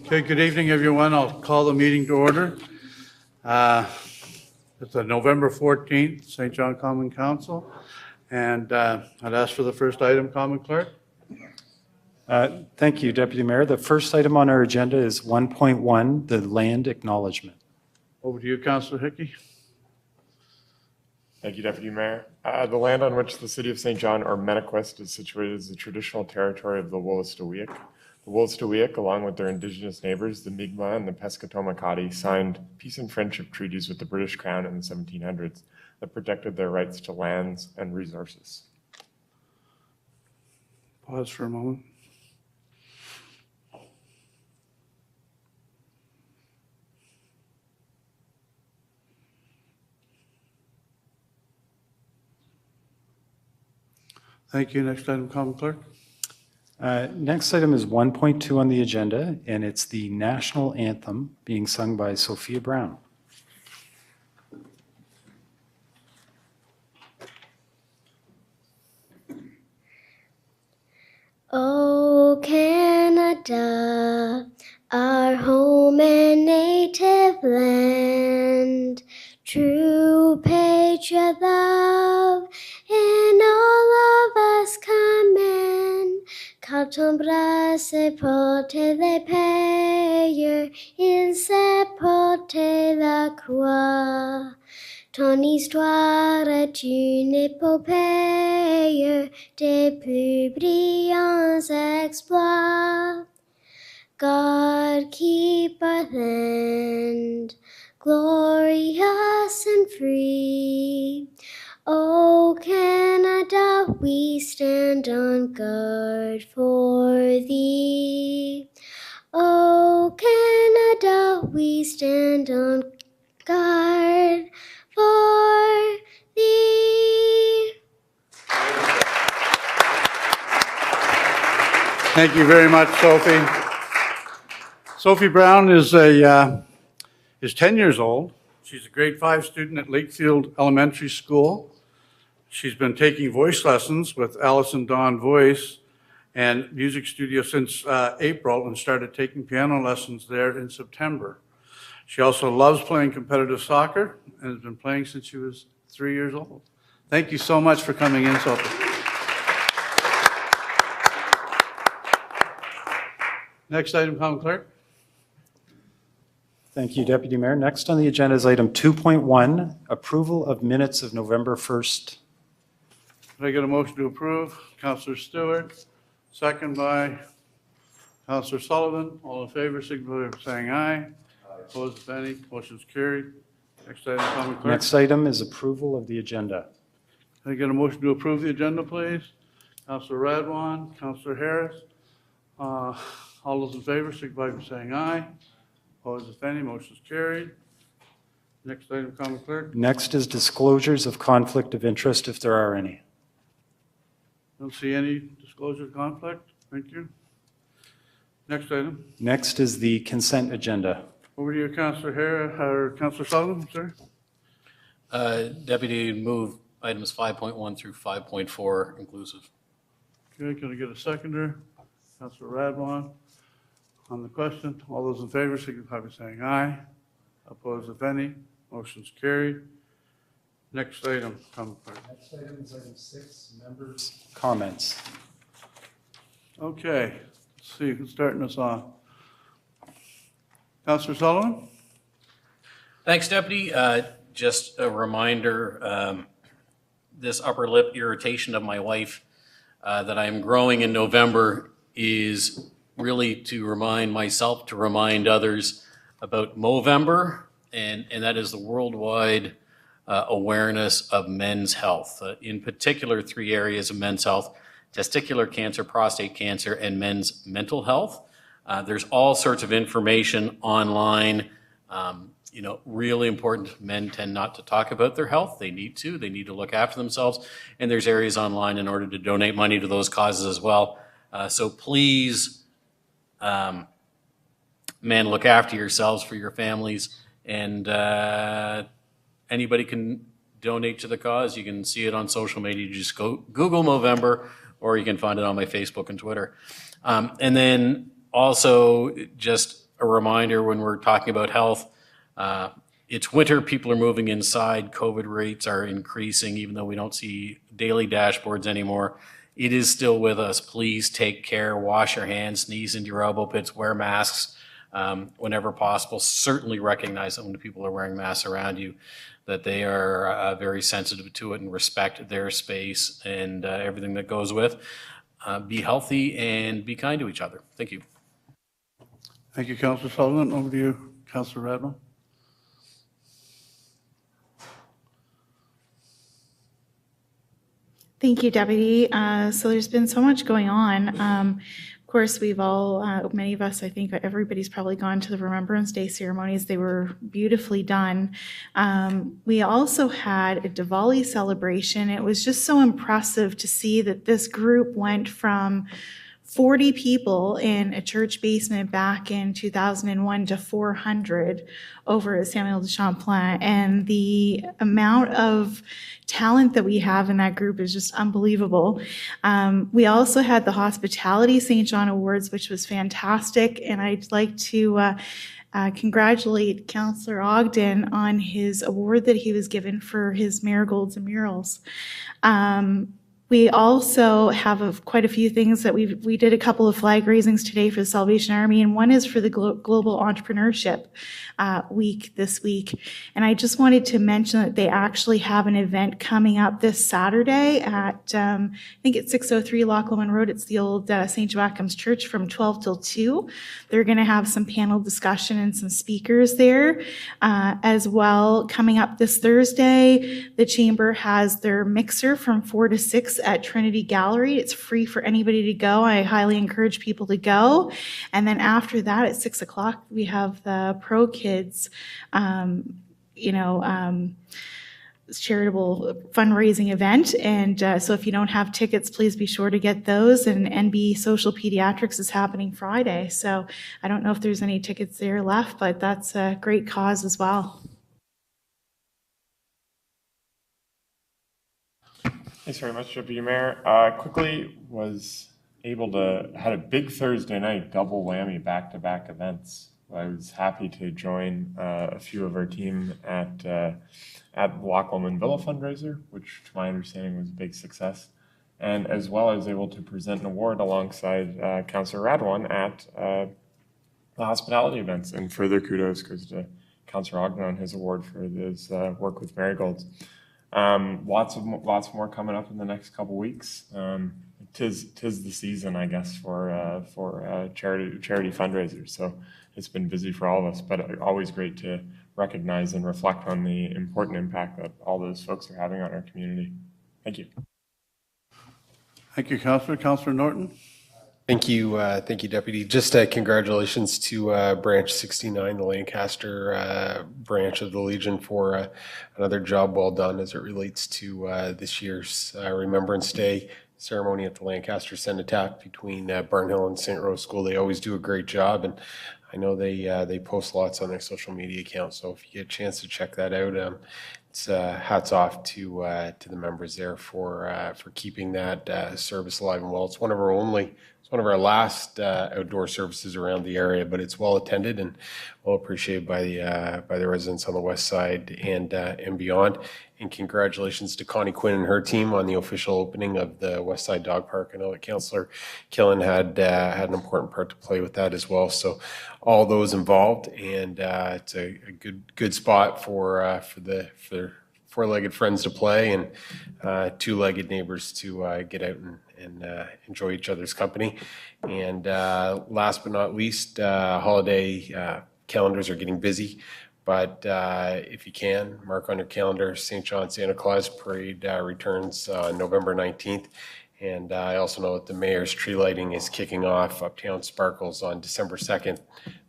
Okay, good evening, everyone. I'll call the meeting to order. It's the November 14th, St. John Common Council. And I'd ask for the first item, Common Clerk. Thank you, Deputy Mayor. The first item on our agenda is 1.1, the land acknowledgement. Over to you, Councillor Hickey. Thank you, Deputy Mayor. The land on which the City of St. John or Menaquest is situated is the traditional territory of the Wolastoqiyik. The Wolastoqiyik, along with their indigenous neighbors, the Mi'kmaq and the Pescatomakati, signed peace and friendship treaties with the British Crown in the 1700s that protected their rights to lands and resources. Pause for a moment. Thank you. Next item, Common Clerk. Next item is 1.2 on the agenda, and it's the national anthem being sung by Sophia Brown. O Canada, our home and native land, true patriot love in all of us commend. Car ton bras se porter les payeurs, il se porter la croix. Ton histoire est une épopée des plus brillants exploits. God keep our land glorious and free. O Canada, we stand on guard for thee. O Canada, we stand on guard for thee. Thank you very much, Sophie. Sophie Brown is 10 years old. She's a grade 5 student at Lakefield Elementary School. She's been taking voice lessons with Allison Dawn Voice and Music Studio since April and started taking piano lessons there in September. She also loves playing competitive soccer and has been playing since she was 3 years old. Thank you so much for coming in, Sophie. Next item, Common Clerk. Thank you, Deputy Mayor. Next on the agenda is item 2.1, approval of minutes of November 1st. Can I get a motion to approve? Councillor Stewart, second by Councillor Sullivan. All in favor, signify by saying aye. Opposed, if any, motion's carried. Next item, Common Clerk. Next item is approval of the agenda. Can I get a motion to approve the agenda, please? Councillor Radwan, Councillor Harris. All those in favor, signify by saying aye. Opposed, if any, motion's carried. Next item, Common Clerk. Next is disclosures of conflict of interest, if there are any. Don't see any disclosure of conflict. Thank you. Next item. Next is the consent agenda. Over to you, Councillor Harris, or Councillor Sullivan, sir. Deputy, move items 5.1 through 5.4 inclusive. Okay, can I get a seconder? Councillor Radwan. On the question, all those in favor, signify by saying aye. Opposed, if any, motion's carried. Next item, Common Clerk. Next item is item 6, members' comments. Okay, let's see who's starting us off. Councillor Sullivan? Thanks, Deputy. Just a reminder, this upper lip irritation of my wife that I'm growing in November is really to remind myself, to remind others about Movember, and that is the worldwide awareness of men's health. In particular, 3 areas of men's health: testicular cancer, prostate cancer, and men's mental health. There's all sorts of information online. Really important. Men tend not to talk about their health. They need to look after themselves. And there's areas online in order to donate money to those causes as well. So please, men, look after yourselves, for your families, and anybody can donate to the cause. You can see it on social media. You just go Google Movember, or you can find it on my Facebook and Twitter. And then also just a reminder when we're talking about health. It's winter, people are moving inside, COVID rates are increasing, even though we don't see daily dashboards anymore. It is still with us. Please take care, wash your hands, sneeze into your elbow pits, wear masks whenever possible. Certainly recognize that when people are wearing masks around you, that they are very sensitive to it and respect their space and everything that goes with. Be healthy and be kind to each other. Thank you. Thank you, Councillor Sullivan. Over to you, Councillor Radwan. Thank you, Deputy. So there's been so much going on. Of course, we've all, many of us, I think everybody's probably gone to the Remembrance Day ceremonies. They were beautifully done. We also had a Diwali celebration. It was just so impressive to see that this group went from 40 people in a church basement back in 2001 to 400 over at Samuel de Champlain. And the amount of talent that we have in that group is just unbelievable. We also had the Hospitality St. John Awards, which was fantastic. And I'd like to congratulate Councillor Ogden on his award that he was given for his marigolds and murals. We also have quite a few things that we did a couple of flag raisings today for the Salvation Army, and one is for the Global Entrepreneurship Week this week. And I just wanted to mention that they actually have an event coming up this Saturday at, I think it's 603 Loch Lomond Road. It's the old St. Joachim's Church from 12 till 2. They're going to have some panel discussion and some speakers there. As well, coming up this Thursday, the Chamber has their mixer from 4 to 6 at Trinity Gallery. It's free for anybody to go. I highly encourage people to go. And then after that, at 6 o'clock, we have the Pro Kids, charitable fundraising event. And so if you don't have tickets, please be sure to get those. And NB Social Pediatrics is happening Friday. So I don't know if there's any tickets there left, but that's a great cause as well. Thanks very much, Deputy Mayor. Quickly had a big Thursday night, double whammy, back-to-back events. I was happy to join a few of our team at Loch Lomond Villa fundraiser, which to my understanding was a big success. And as well as able to present an award alongside Councillor Radwan at the hospitality events. And further kudos goes to Councillor Ogden on his award for his work with marigolds. Lots more coming up in the next couple weeks. Tis the season, I guess, for charity fundraisers. So it's been busy for all of us, but always great to recognize and reflect on the important impact that all those folks are having on our community. Thank you. Thank you, Councillor. Councillor Norton. Thank you, Deputy. Just congratulations to Branch 69, the Lancaster branch of the Legion, for another job well done as it relates to this year's Remembrance Day ceremony at the Lancaster Cenotaph between Barnhill and St. Rose School. They always do a great job, and I know they post lots on their social media accounts. So if you get a chance to check that out, it's hats off to the members there for keeping that service alive and well. It's one of our last outdoor services around the area, but it's well attended and well appreciated by the residents on the west side and beyond. And congratulations to Connie Quinn and her team on the official opening of the West Side Dog Park. I know that Councillor Killen had an important part to play with that as well. So all those involved, and it's a good spot for the four-legged friends to play and two-legged neighbors to get out and enjoy each other's company. And last but not least, holiday calendars are getting busy. But if you can, mark on your calendar, St. John Santa Claus Parade returns November 19th. And I also know that the Mayor's tree lighting is kicking off Uptown Sparkles on December 2nd.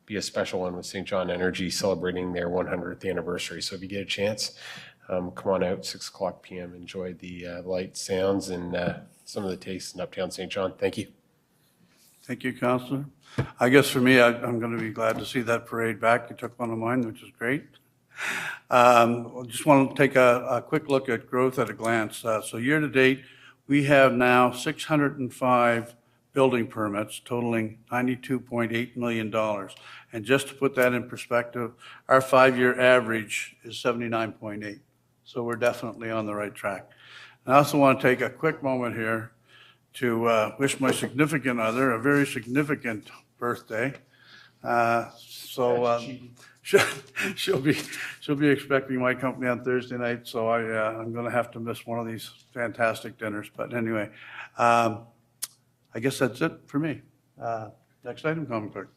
Be a special one with St. John Energy celebrating their 100th anniversary. So if you get a chance, come on out, 6 p.m. Enjoy the lights, sounds, and some of the tastes in Uptown St. John. Thank you. Thank you, Councillor. I guess for me, I'm going to be glad to see that parade back. You took one of mine, which is great. I just want to take a quick look at growth at a glance. So year to date, we have now 605 building permits totaling $92.8 million. And just to put that in perspective, our 5-year average is 79.8. So we're definitely on the right track. And I also want to take a quick moment here to wish my significant other a very significant birthday. She'll be expecting my company on Thursday night, so I'm going to have to miss one of these fantastic dinners. But anyway, I guess that's it for me. Next item, Common Clerk.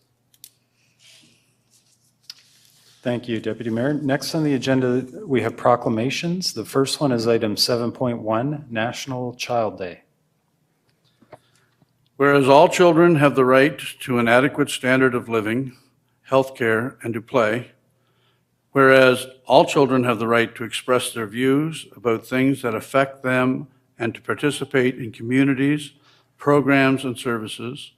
Thank you, Deputy Mayor. Next on the agenda, we have proclamations. The first one is item 7.1, National Child Day. Whereas all children have the right to an adequate standard of living, health care, and to play, whereas all children have the right to express their views about things that affect them and to participate in communities, programs, and services,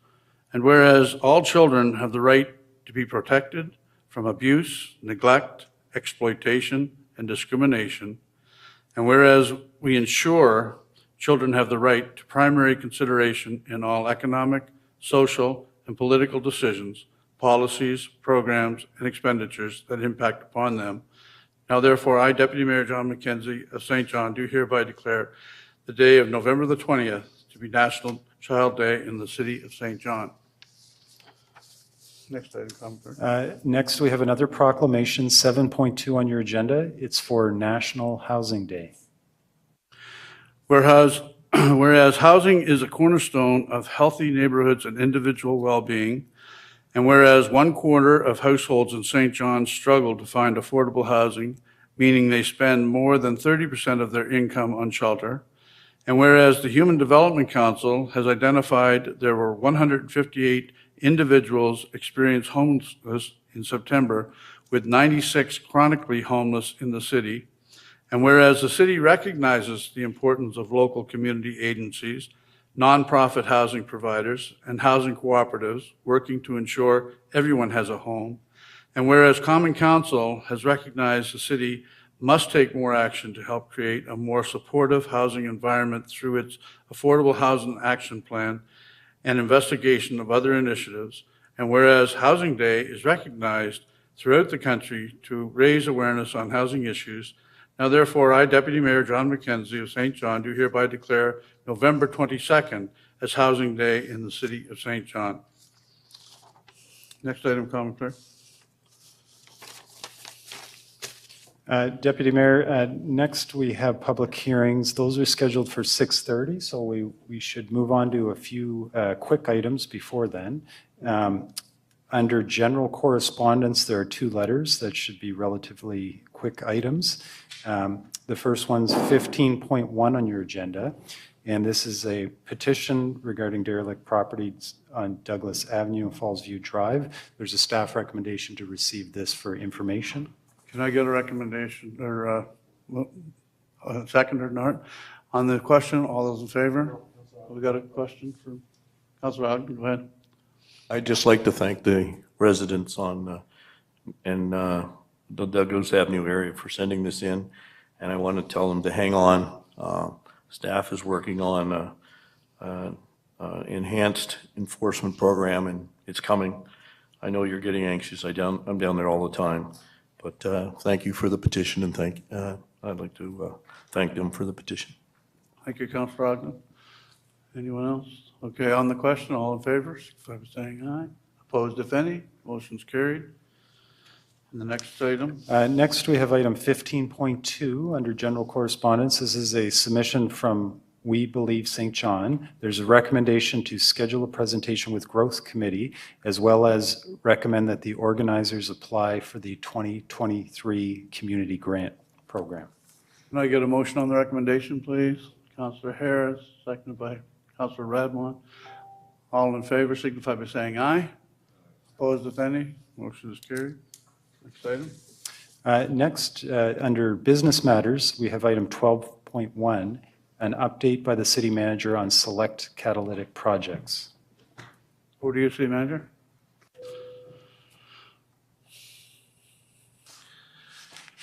and whereas all children have the right to be protected from abuse, neglect, exploitation, and discrimination, and whereas we ensure children have the right to primary consideration in all economic, social, and political decisions, policies, programs, and expenditures that impact upon them. Now therefore, I, Deputy Mayor John McKenzie of St. John, do hereby declare the day of November the 20th to be National Child Day in the city of St. John. Next item, Common Clerk. Next, we have another proclamation, 7.2 on your agenda. It's for National Housing Day. Whereas housing is a cornerstone of healthy neighborhoods and individual well-being, and whereas 1/4 of households in St. John struggle to find affordable housing, meaning they spend more than 30% of their income on shelter, and whereas the Human Development Council has identified there were 158 individuals experienced homelessness in September, with 96 chronically homeless in the city, and whereas the city recognizes the importance of local community agencies, nonprofit housing providers, and housing cooperatives working to ensure everyone has a home, and whereas Common Council has recognized the city must take more action to help create a more supportive housing environment through its Affordable Housing Action Plan and investigation of other initiatives, and whereas Housing Day is recognized throughout the country to raise awareness on housing issues, now therefore I, Deputy Mayor John McKenzie of St. John, do hereby declare November 22nd as Housing Day in the city of St. John. Next item, Common Clerk. Deputy Mayor, next we have public hearings. Those are scheduled for 6:30, so we should move on to a few quick items before then. Under general correspondence, there are 2 letters that should be relatively quick items. The first one's 15.1 on your agenda, and this is a petition regarding derelict properties on Douglas Avenue and Fallsview Drive. There's a staff recommendation to receive this for information. Can I get a recommendation or a second or not on the question? All those in favor? We got a question from Councilor Ogden. Go ahead. I'd just like to thank the residents on the Douglas Avenue area for sending this in, and I want to tell them to hang on. Staff is working on an enhanced enforcement program, and it's coming. I know you're getting anxious. I'm down there all the time, but thank you for the petition, and I'd like to thank them for the petition. Thank you, Councilor Ogden. Anyone else? Okay, on the question, all in favor, signify by saying aye. Opposed, if any. Motion's carried. And the next item. Next, we have item 15.2 under general correspondence. This is a submission from We Believe St. John. There's a recommendation to schedule a presentation with Growth Committee, as well as recommend that the organizers apply for the 2023 Community Grant Program. Can I get a motion on the recommendation, please? Councilor Harris, seconded by Councilor Radmont. All in favor, signify by saying aye. Opposed, if any. Motion is carried. Next item. Next, under business matters, we have item 12.1, an update by the city manager on select catalytic projects. Over to you, City Manager.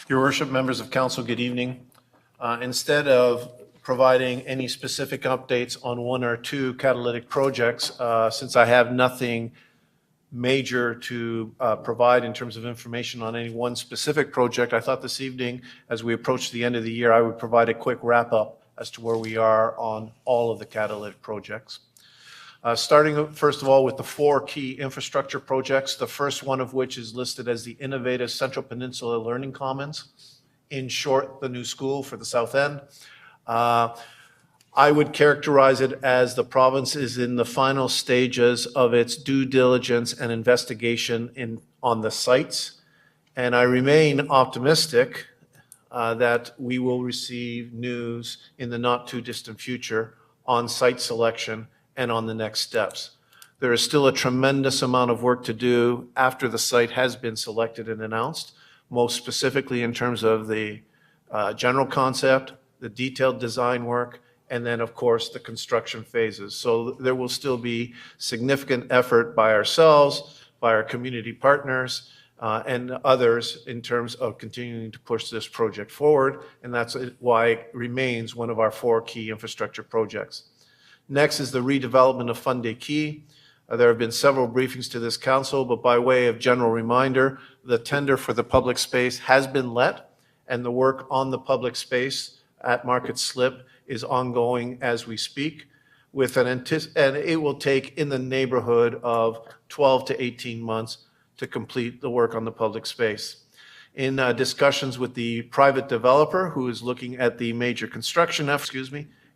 Your worship, members of council, good evening. Instead of providing any specific updates on one or two catalytic projects, since I have nothing major to provide in terms of information on any one specific project. I thought this evening, as we approach the end of the year, I would provide a quick wrap-up as to where we are on all of the catalytic projects. Starting first of all with the 4 key infrastructure projects, the first one of which is listed as the Innovative Central Peninsula Learning Commons, in short, the new school for the South End. I would characterize it as the province is in the final stages of its due diligence and investigation on the sites, and I remain optimistic that we will receive news in the not-too-distant future on site selection and on the next steps. There is still a tremendous amount of work to do after the site has been selected and announced, most specifically in terms of the general concept, the detailed design work, and then, of course, the construction phases. So there will still be significant effort by ourselves, by our community partners, and others in terms of continuing to push this project forward, and that's why it remains one of our 4 key infrastructure projects. Next is the redevelopment of Funday Quay. There have been several briefings to this council, but by way of general reminder, the tender for the public space has been let, and the work on the public space at Market Slip is ongoing as we speak, and it will take in the neighborhood of 12 to 18 months to complete the work on the public space. In discussions with the private developer who is looking at the major construction,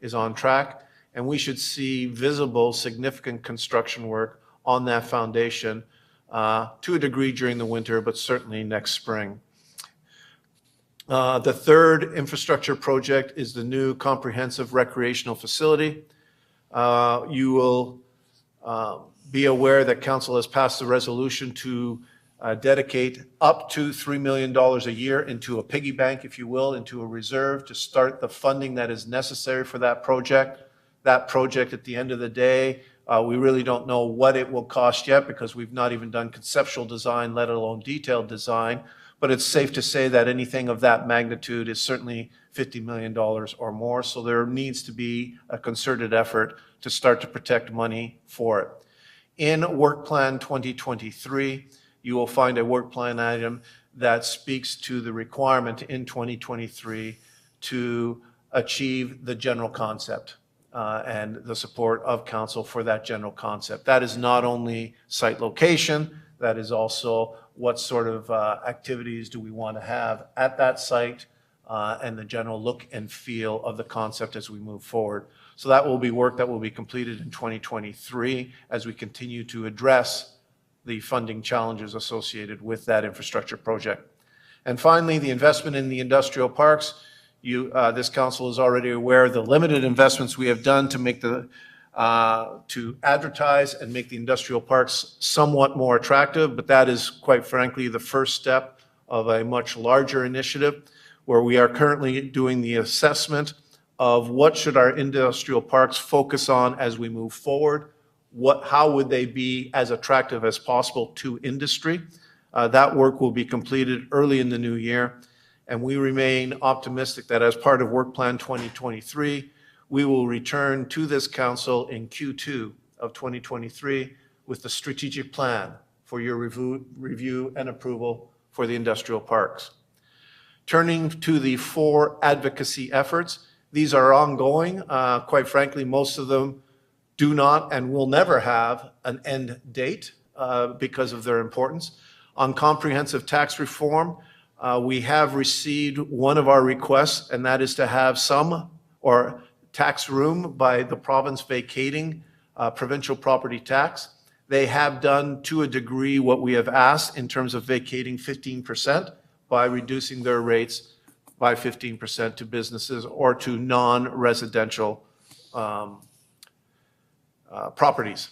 is on track, and we should see visible, significant construction work on that foundation to a degree during the winter, but certainly next spring. The third infrastructure project is the new comprehensive recreational facility. You will be aware that council has passed a resolution to dedicate up to $3 million a year into a piggy bank, if you will, into a reserve to start the funding that is necessary for that project. That project, at the end of the day, we really don't know what it will cost yet because we've not even done conceptual design, let alone detailed design. But it's safe to say that anything of that magnitude is certainly $50 million or more. So there needs to be a concerted effort to start to protect money for it. In Work Plan 2023, you will find a work plan item that speaks to the requirement in 2023 to achieve the general concept and the support of council for that general concept. That is not only site location, that is also what sort of activities do we want to have at that site and the general look and feel of the concept as we move forward. So that will be work that will be completed in 2023 as we continue to address the funding challenges associated with that infrastructure project. And finally, the investment in the industrial parks. This council is already aware of the limited investments we have done to make to advertise and make the industrial parks somewhat more attractive, but that is quite frankly the first step of a much larger initiative where we are currently doing the assessment of what should our industrial parks focus on as we move forward, how would they be as attractive as possible to industry. That work will be completed early in the new year, and we remain optimistic that as part of Work Plan 2023, we will return to this council in Q2 of 2023 with the strategic plan for your review and approval for the industrial parks. Turning to the 4 advocacy efforts, these are ongoing. Quite frankly, most of them do not and will never have an end date because of their importance. On comprehensive tax reform, we have received one of our requests, and that is to have some or tax room by the province vacating provincial property tax. They have done to a degree what we have asked in terms of vacating 15% by reducing their rates by 15% to businesses or to non-residential properties.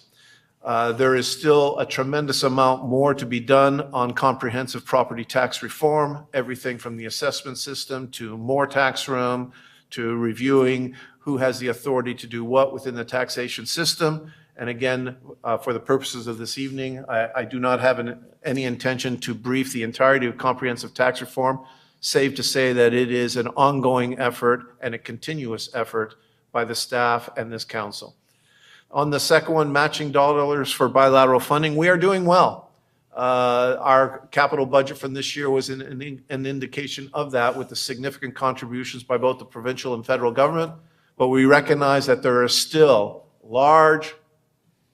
There is still a tremendous amount more to be done on comprehensive property tax reform, everything from the assessment system to more tax room to reviewing who has the authority to do what within the taxation system. And again, for the purposes of this evening, I do not have any intention to brief the entirety of comprehensive tax reform, save to say that it is an ongoing effort and a continuous effort by the staff and this council. On the second one, matching dollars for bilateral funding, we are doing well. Our capital budget from this year was an indication of that, with the significant contributions by both the provincial and federal government. But we recognize that there are still large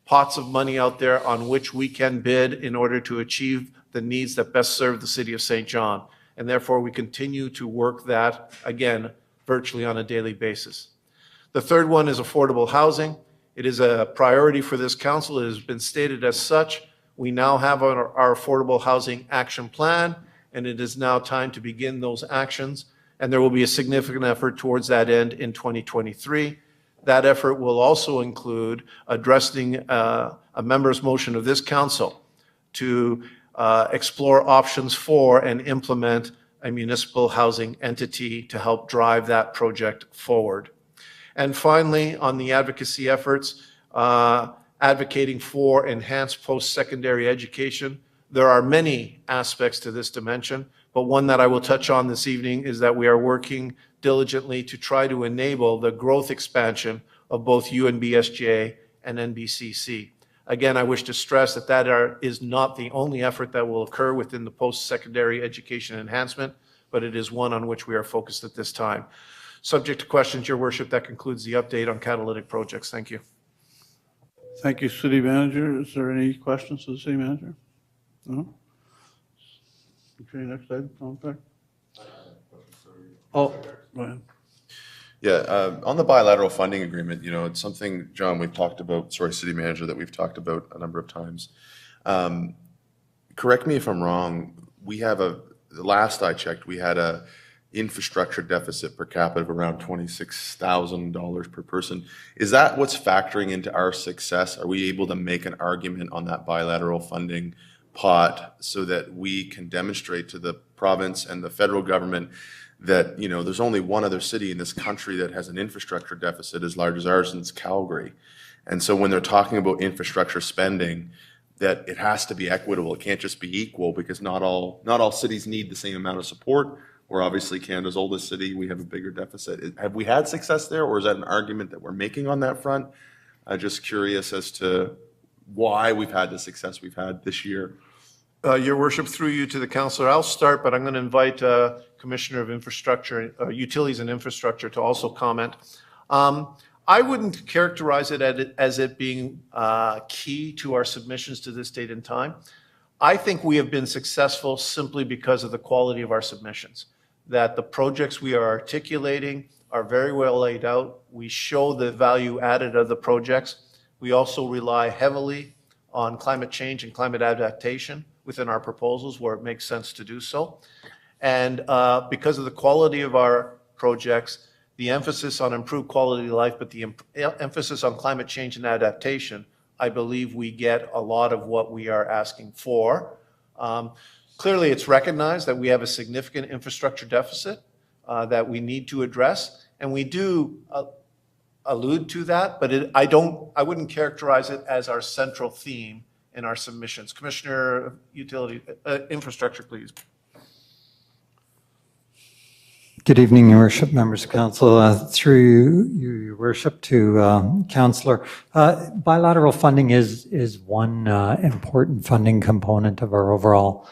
pots of money out there on which we can bid in order to achieve the needs that best serve the city of St. John. And therefore, we continue to work that, again, virtually on a daily basis. The third one is affordable housing. It is a priority for this council. It has been stated as such. We now have our affordable housing action plan, and it is now time to begin those actions. And there will be a significant effort towards that end in 2023. That effort will also include addressing a member's motion of this council to explore options for and implement a municipal housing entity to help drive that project forward. And finally, on the advocacy efforts, advocating for enhanced post-secondary education. There are many aspects to this dimension, but one that I will touch on this evening is that we are working diligently to try to enable the growth expansion of both UNBSJ and NBCC. Again, I wish to stress that that is not the only effort that will occur within the post-secondary education enhancement, but it is one on which we are focused at this time. Subject to questions, Your Worship, that concludes the update on catalytic projects. Thank you. Thank you, City Manager. Is there any questions to the City Manager? No? Okay, next item, contact. Oh, go ahead. Yeah, on the bilateral funding agreement, you know, it's something, John, we've talked about, sorry, City Manager, that we've talked about a number of times. Correct me if I'm wrong, we have last I checked, we had a infrastructure deficit per capita of around $26,000 per person. Is that what's factoring into our success? Are we able to make an argument on that bilateral funding pot so that we can demonstrate to the province and the federal government that, you know, there's only one other city in this country that has an infrastructure deficit as large as ours, and it's Calgary. And so when they're talking about infrastructure spending, that it has to be equitable. It can't just be equal, because not all cities need the same amount of support. We're obviously Canada's oldest city. We have a bigger deficit. Have we had success there, or is that an argument that we're making on that front? I'm just curious as to why we've had the success we've had this year. Your Worship, through you to the councillor, I'll start, but I'm going to invite Commissioner of Infrastructure, Utilities and Infrastructure to also comment. I wouldn't characterize it as it being key to our submissions to this date and time. I think we have been successful simply because of the quality of our submissions, that the projects we are articulating are very well laid out. We show the value added of the projects. We also rely heavily on climate change and climate adaptation within our proposals where it makes sense to do so. And because of the quality of our projects, the emphasis on improved quality of life, but the emphasis on climate change and adaptation, I believe we get a lot of what we are asking for. Clearly, it's recognized that we have a significant infrastructure deficit that we need to address, and we do allude to that, but I wouldn't characterize it as our central theme in our submissions. Commissioner of Infrastructure, please. Good evening, Your Worship, members of council. Through you, Your Worship, to councillor. Bilateral funding is one important funding component of our overall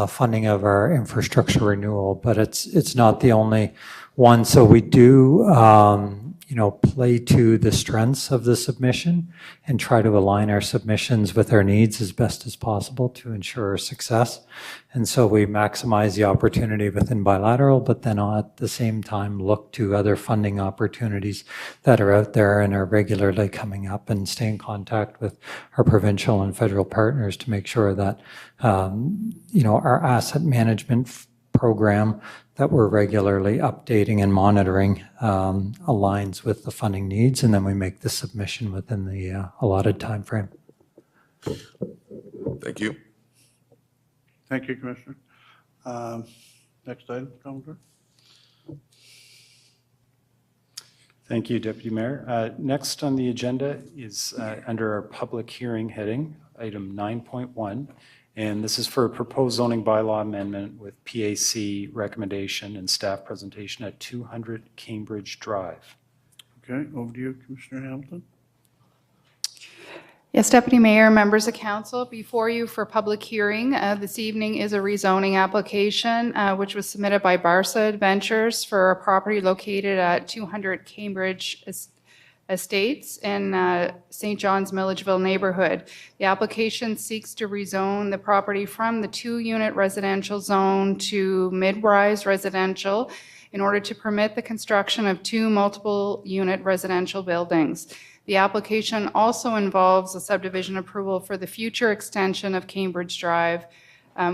funding of our infrastructure renewal, but it's not the only one. So we do, play to the strengths of the submission and try to align our submissions with our needs as best as possible to ensure our success. And so we maximize the opportunity within bilateral, but then at the same time look to other funding opportunities that are out there and are regularly coming up, and stay in contact with our provincial and federal partners to make sure that, our asset management program that we're regularly updating and monitoring aligns with the funding needs, and then we make the submission within the allotted time frame. Thank you. Thank you, Commissioner. Next item, Counselor. Thank you, Deputy Mayor. Next on the agenda is under our public hearing heading, item 9.1, And this is for a proposed zoning bylaw amendment with PAC recommendation and staff presentation at 200 Cambridge Drive. Okay, over to you, Commissioner Hamilton. Yes, Deputy Mayor, members of council, before you for public hearing this evening is a rezoning application which was submitted by Barca Adventures for a property located at 200 Cambridge Estates in St. John's Milledgeville neighborhood. The application seeks to rezone the property from the 2-unit residential zone to mid-rise residential in order to permit the construction of 2 multiple-unit residential buildings. The application also involves a subdivision approval for the future extension of Cambridge Drive,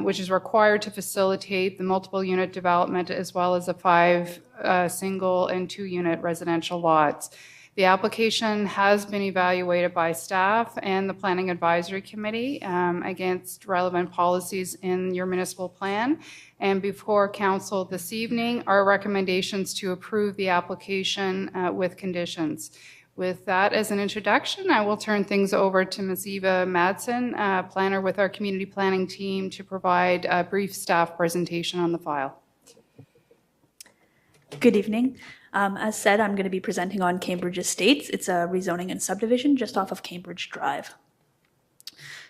which is required to facilitate the multiple unit development as well as the 5 single and 2-unit residential lots. The application has been evaluated by staff and the Planning Advisory Committee against relevant policies in your municipal plan. And before council this evening are recommendations to approve the application with conditions. With that as an introduction, I will turn things over to Ms. Eva Madsen, planner with our community planning team, to provide a brief staff presentation on the file. Good evening. As said, I'm going to be presenting on Cambridge Estates. It's a rezoning and subdivision just off of Cambridge Drive.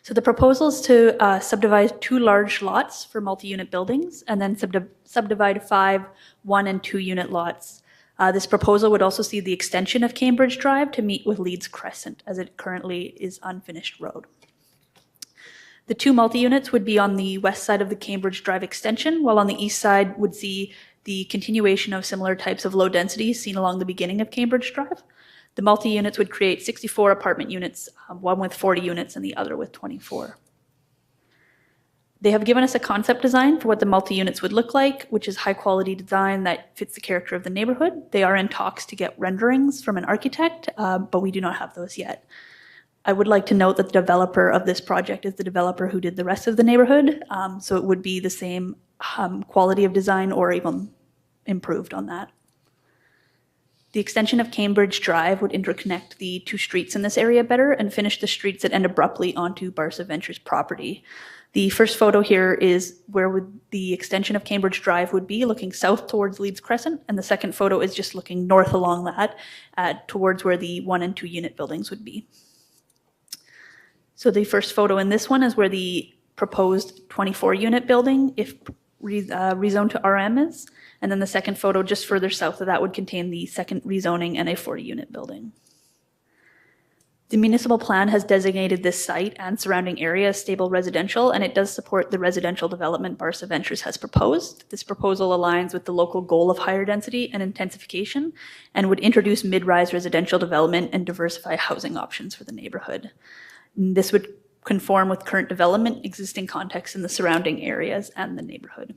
So the proposal is to subdivide 2 large lots for multi-unit buildings and then subdivide 5 1- and 2-unit lots. This proposal would also see the extension of Cambridge Drive to meet with Leeds Crescent, as it currently is unfinished road. The 2 multi-units would be on the west side of the Cambridge Drive extension, while on the east side would see the continuation of similar types of low densities seen along the beginning of Cambridge Drive. The multi-units would create 64 apartment units, one with 40 units and the other with 24. They have given us a concept design for what the multi-units would look like, which is high-quality design that fits the character of the neighborhood. They are in talks to get renderings from an architect, but we do not have those yet. I would like to note that the developer of this project is the developer who did the rest of the neighborhood, so it would be the same quality of design or even improved on that. The extension of Cambridge Drive would interconnect the 2 streets in this area better and finish the streets that end abruptly onto Barca Ventures property. The first photo here is where would the extension of Cambridge Drive would be, looking south towards Leeds Crescent, and the second photo is just looking north along that towards where the 1- and 2-unit buildings would be. So the first photo in this one is where the proposed 24-unit building, if rezoned to RM, is, and then the second photo just further south of that would contain the second rezoning and a 40-unit building. The municipal plan has designated this site and surrounding area as stable residential, and it does support the residential development Barca Ventures has proposed. This proposal aligns with the local goal of higher density and intensification and would introduce mid-rise residential development and diversify housing options for the neighborhood. This would conform with current development, existing context in the surrounding areas and the neighborhood.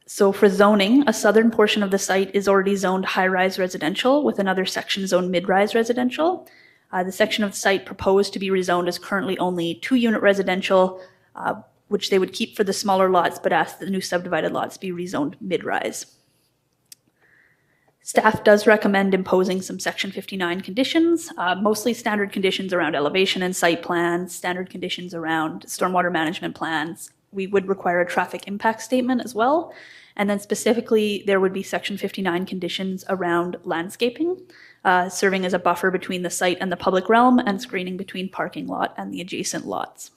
So for zoning, a southern portion of the site is already zoned high-rise residential with another section zoned mid-rise residential. The section of the site proposed to be rezoned is currently only 2-unit residential, which they would keep for the smaller lots, but ask the new subdivided lots be rezoned mid-rise. Staff does recommend imposing some Section 59 conditions, mostly standard conditions around elevation and site plans, standard conditions around stormwater management plans. We would require a traffic impact statement as well. And then specifically, there would be Section 59 conditions around landscaping, serving as a buffer between the site and the public realm and screening between parking lot and the adjacent lots.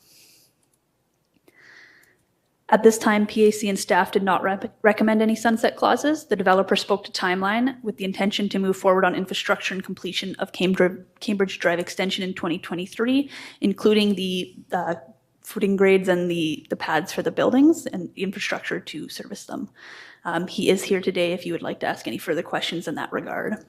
At this time, PAC and staff did not recommend any sunset clauses. The developer spoke to timeline with the intention to move forward on infrastructure and completion of Cambridge Drive extension in 2023, including the footing grades and the pads for the buildings and the infrastructure to service them. He is here today if you would like to ask any further questions in that regard.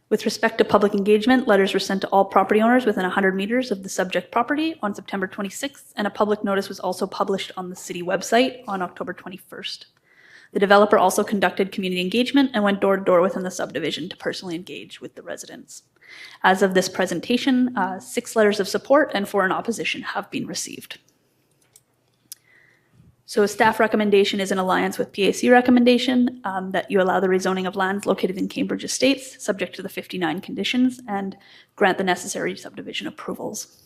With respect to public engagement, letters were sent to all property owners within 100 meters of the subject property on September 26th, and a public notice was also published on the city website on October 21st. The developer also conducted community engagement and went door to door within the subdivision to personally engage with the residents. As of this presentation, 6 letters of support and 4 in opposition have been received. So a staff recommendation is in alliance with PAC recommendation that you allow the rezoning of lands located in Cambridge Estates, subject to the 59 conditions, and grant the necessary subdivision approvals.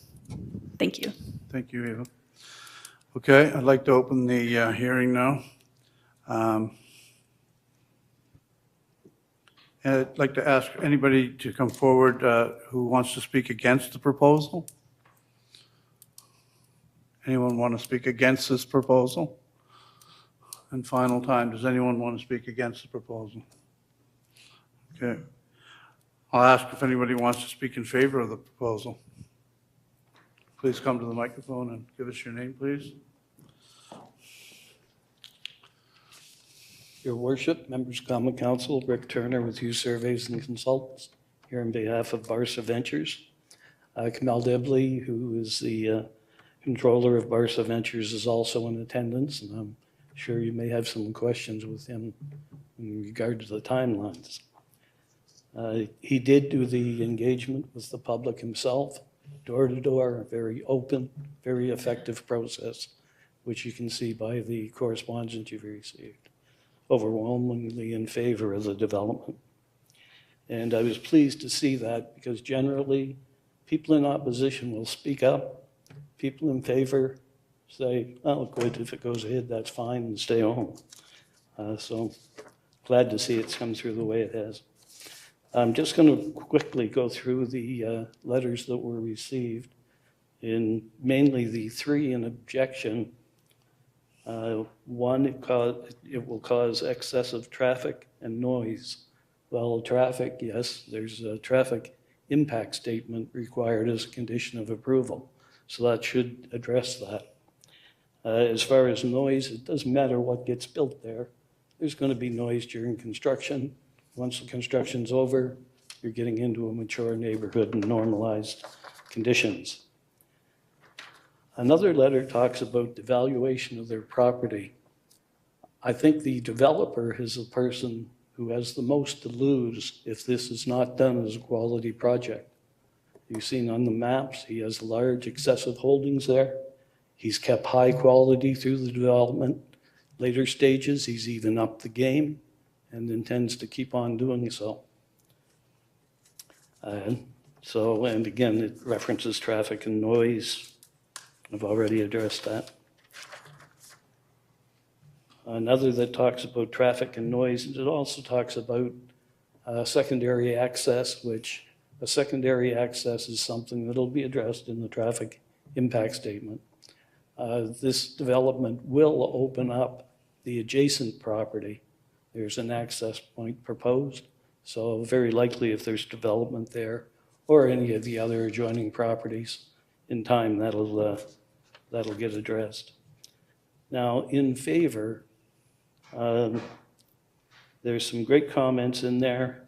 Thank you. Thank you, Eva. Okay, I'd like to open the hearing now. And I'd like to ask anybody to come forward who wants to speak against the proposal. Anyone want to speak against this proposal? And final time, does anyone want to speak against the proposal? Okay. I'll ask if anybody wants to speak in favor of the proposal. Please come to the microphone and give us your name, please. Your Worship, members of Common Council, Rick Turner with Hughes Surveys and Consultants, here on behalf of Barca Ventures. Kamal Dibley, who is the controller of Barca Ventures, is also in attendance, and I'm sure you may have some questions with him in regard to the timelines. He did do the engagement with the public himself, door to door, a very open, very effective process, which you can see by the correspondence you've received, overwhelmingly in favor of the development. And I was pleased to see that because generally people in opposition will speak up. People in favor say, oh, good, if it goes ahead, that's fine, and stay home. So glad to see it's come through the way it has. I'm just going to quickly go through the letters that were received, in mainly the three in objection. One, it will cause excessive traffic and noise. Well, traffic, yes, there's a traffic impact statement required as a condition of approval. So that should address that. As far as noise, it doesn't matter what gets built there. There's going to be noise during construction. Once the construction's over, you're getting into a mature neighborhood and normalized conditions. Another letter talks about the valuation of their property. I think the developer is the person who has the most to lose if this is not done as a quality project. You've seen on the maps, he has large excessive holdings there. He's kept high quality through the development. Later stages, he's even upped the game and intends to keep on doing so. And again, it references traffic and noise. I've already addressed that. Another that talks about traffic and noise, and it also talks about secondary access, which a secondary access is something that'll be addressed in the traffic impact statement. This development will open up the adjacent property. There's an access point proposed, so very likely if there's development there or any of the other adjoining properties in time, that'll get addressed. Now, in favor, there's some great comments in there.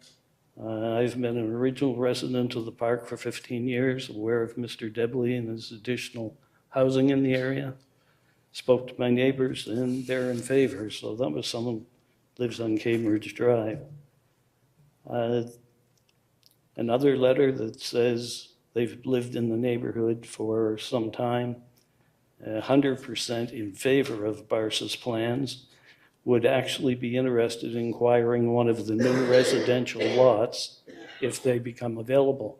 I've been an original resident of the park for 15 years, aware of Mr. Dibley and his additional housing in the area. Spoke to my neighbors and they're in favor, so that was someone who lives on Cambridge Drive. Another letter that says they've lived in the neighborhood for some time, 100% in favor of Barca's plans, would actually be interested in acquiring one of the new residential lots if they become available.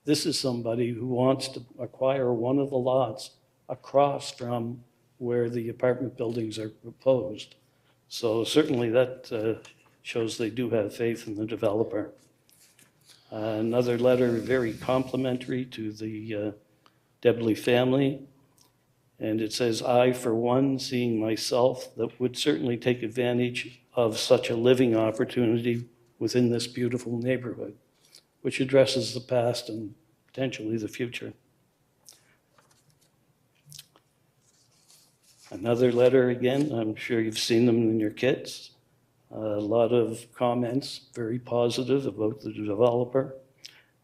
This is somebody who wants to acquire one of the lots across from where the apartment buildings are proposed. So certainly that shows they do have faith in the developer. Another letter very complimentary to the Dibley family. And it says, I, for one, seeing myself, that would certainly take advantage of such a living opportunity within this beautiful neighborhood, which addresses the past and potentially the future. Another letter again, I'm sure you've seen them in your kits. A lot of comments, very positive about the developer.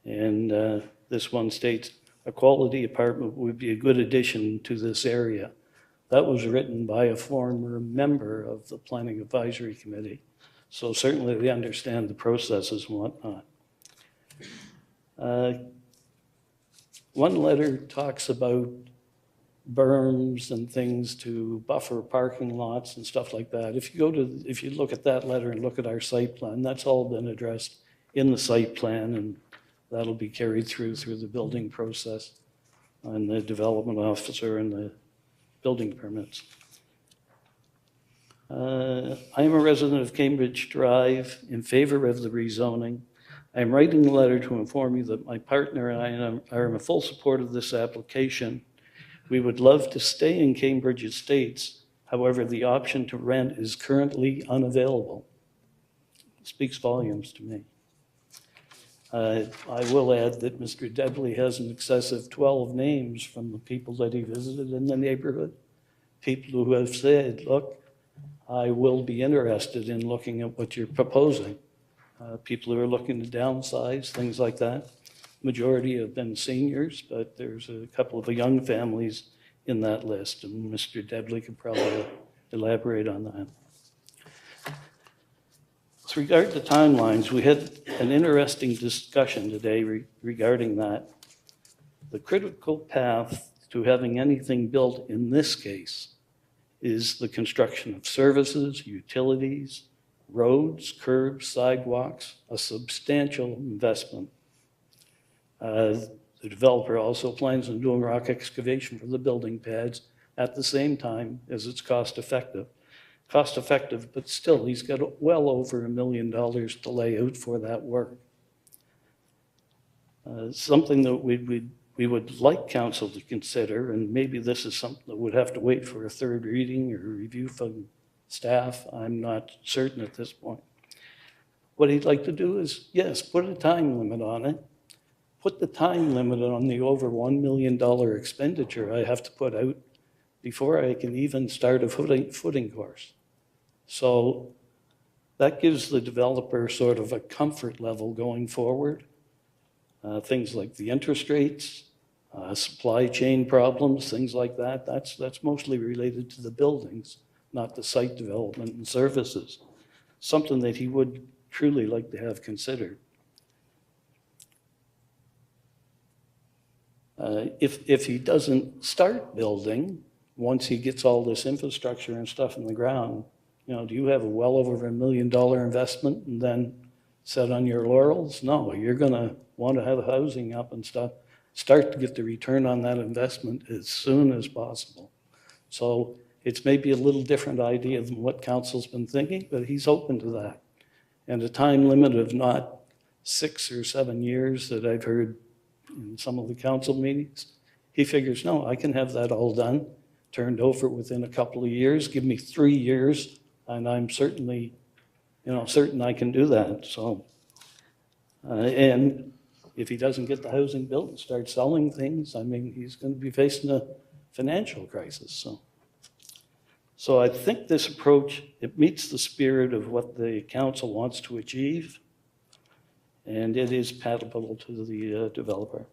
And this one states, a quality apartment would be a good addition to this area. That was written by a former member of the Planning Advisory Committee. So certainly they understand the processes and whatnot. One letter talks about berms and things to buffer parking lots and stuff like that. If you look at that letter and look at our site plan, that's all been addressed in the site plan, and that'll be carried through the building process. on the development officer and the building permits. I am a resident of Cambridge Drive in favor of the rezoning. I am writing a letter to inform you that my partner and I are in full support of this application. We would love to stay in Cambridge Estates. However, the option to rent is currently unavailable. It speaks volumes to me. I will add that Mr. Debley has an excess of 12 names from the people that he visited in the neighborhood. People who have said, look, I will be interested in looking at what you're proposing. People who are looking to downsize, things like that. Majority have been seniors, but there's a couple of young families in that list, and Mr. Debley could probably elaborate on that. With regard to timelines, we had an interesting discussion today regarding that. The critical path to having anything built in this case is the construction of services, utilities, roads, curbs, sidewalks, a substantial investment. The developer also plans on doing rock excavation for the building pads at the same time as it's cost effective. Cost effective, but still, he's got well over $1 million to lay out for that work. Something that we would like council to consider, and maybe this is something that would have to wait for a third reading or review from staff, I'm not certain at this point. What he'd like to do is, yes, put a time limit on it. Put the time limit on the over $1 million expenditure I have to put out before I can even start a footing course. So that gives the developer sort of a comfort level going forward. Things like the interest rates, supply chain problems, things like that, that's mostly related to the buildings, not the site development and services. Something that he would truly like to have considered. If he doesn't start building, once he gets all this infrastructure and stuff in the ground, you know, do you have a well over $1 million investment and then set on your laurels? No, you're going to want to have housing up and stuff. Start to get the return on that investment as soon as possible. So it's maybe a little different idea than what council's been thinking, but he's open to that. And a time limit of not 6 or 7 years that I've heard in some of the council meetings, he figures, no, I can have that all done, turned over within a couple of years. Give me 3 years, and I'm certainly, certain I can do that. So, and if he doesn't get the housing built and start selling things, I mean, he's going to be facing a financial crisis. So I think this approach, it meets the spirit of what the council wants to achieve, and it is palatable to the developer.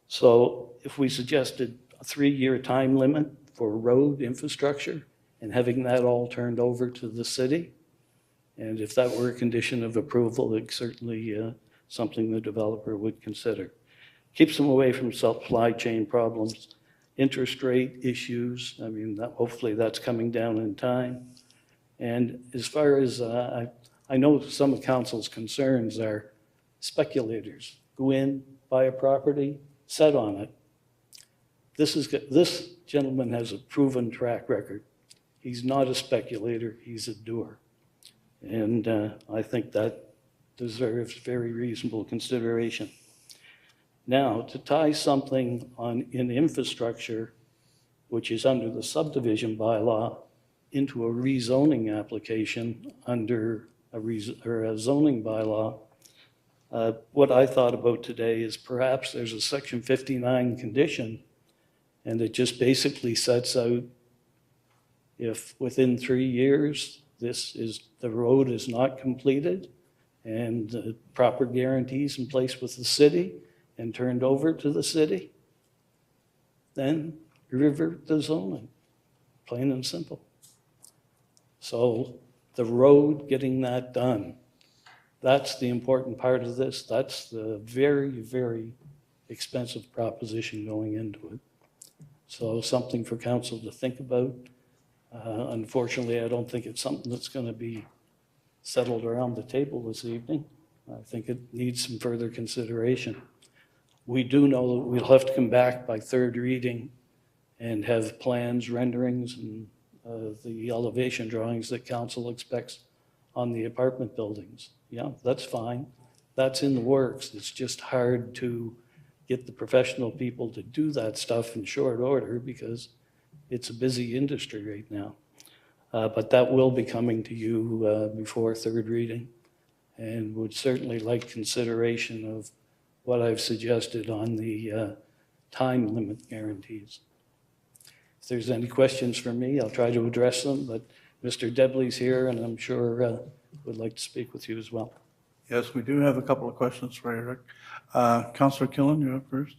So if we suggested a 3-year time limit for road infrastructure and having that all turned over to the city, and if that were a condition of approval, it's certainly something the developer would consider. Keeps them away from supply chain problems, interest rate issues. I mean, hopefully that's coming down in time. And as far as I know some of council's concerns are speculators go in, buy a property, set on it. This gentleman has a proven track record. He's not a speculator, he's a doer. And I think that deserves very reasonable consideration. Now, to tie something in infrastructure, which is under the subdivision bylaw, into a rezoning application under a zoning bylaw, what I thought about today is perhaps there's a Section 59 condition, and it just basically sets out if within 3 years the road is not completed and the proper guarantees in place with the city and turned over to the city, then revert the zoning, plain and simple. So the road, getting that done, that's the important part of this. That's the very, very expensive proposition going into it. So something for council to think about. Unfortunately, I don't think it's something that's going to be settled around the table this evening. I think it needs some further consideration. We do know that we'll have to come back by third reading and have plans, renderings, and the elevation drawings that council expects on the apartment buildings. Yeah, that's fine. That's in the works. It's just hard to get the professional people to do that stuff in short order because it's a busy industry right now. But that will be coming to you before third reading, and would certainly like consideration of what I've suggested on the time limit guarantees. If there's any questions for me, I'll try to address them, but Mr. Debley's here, and I'm sure would like to speak with you as well. Yes, we do have a couple of questions for you, Rick. Councillor Killen, you're up first.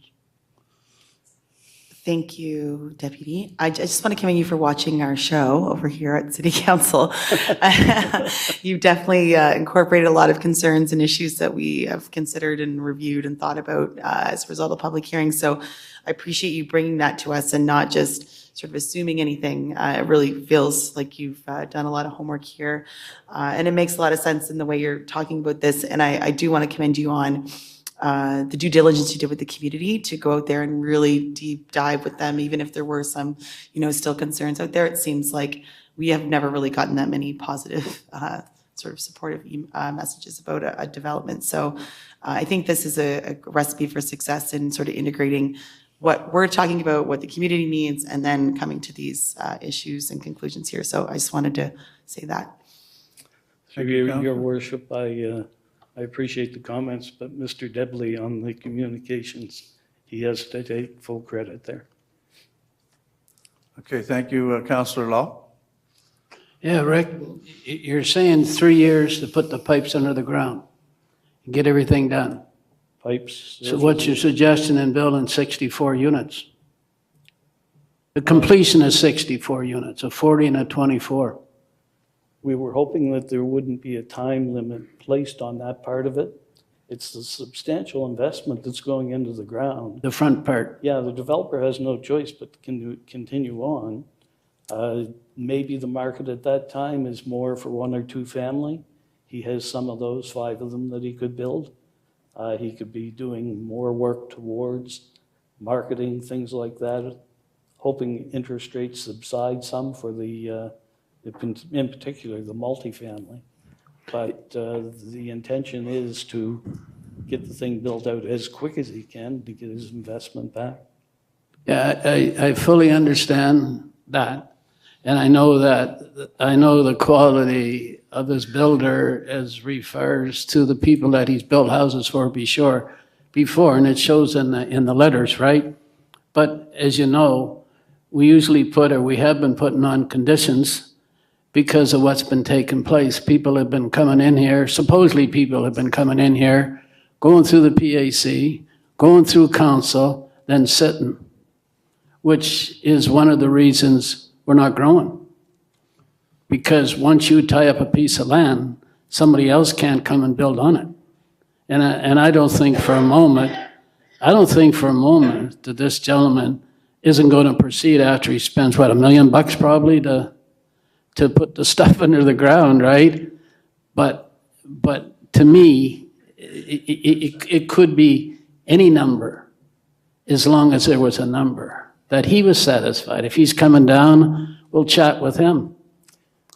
Thank you, Deputy. I just want to commend you for watching our show over here at City Council. You definitely incorporated a lot of concerns and issues that we have considered and reviewed and thought about as a result of public hearings. So I appreciate you bringing that to us and not just sort of assuming anything. It really feels like you've done a lot of homework here. And it makes a lot of sense in the way you're talking about this. And I do want to commend you on the due diligence you did with the community to go out there and really deep dive with them, even if there were some, still concerns out there. It seems like we have never really gotten that many positive, sort of supportive messages about a development. So I think this is a recipe for success in sort of integrating what we're talking about, what the community needs, and then coming to these issues and conclusions here. So I just wanted to say that. Through your worship, I appreciate the comments, but Mr. Debley on the communications, he has to take full credit there. Okay, thank you, Councillor Law. Yeah, Rick, you're saying 3 years to put the pipes under the ground and get everything done. Pipes. So what's your suggestion in building 64 units? The completion is 64 units, a 40 and a 24. We were hoping that there wouldn't be a time limit placed on that part of it. It's the substantial investment that's going into the ground. The front part. Yeah, the developer has no choice but to continue on. Maybe the market at that time is more for 1 or 2 family. He has some of those, 5 of them that he could build. He could be doing more work towards marketing, things like that, hoping interest rates subside some for in particular, the multifamily. But the intention is to get the thing built out as quick as he can to get his investment back. Yeah, I fully understand that. And I know the quality of this builder as refers to the people that he's built houses for before, and it shows in the letters, right? But as you know, we usually we have been putting on conditions because of what's been taking place. People have been coming in here, supposedly people have been coming in here, going through the PAC, going through council, then sitting, which is one of the reasons we're not growing. Because once you tie up a piece of land, somebody else can't come and build on it. And I don't think for a moment that this gentleman isn't going to proceed after he spends, $1 million probably to put the stuff under the ground, right? But to me, it could be any number as long as there was a number that he was satisfied. If he's coming down, we'll chat with him.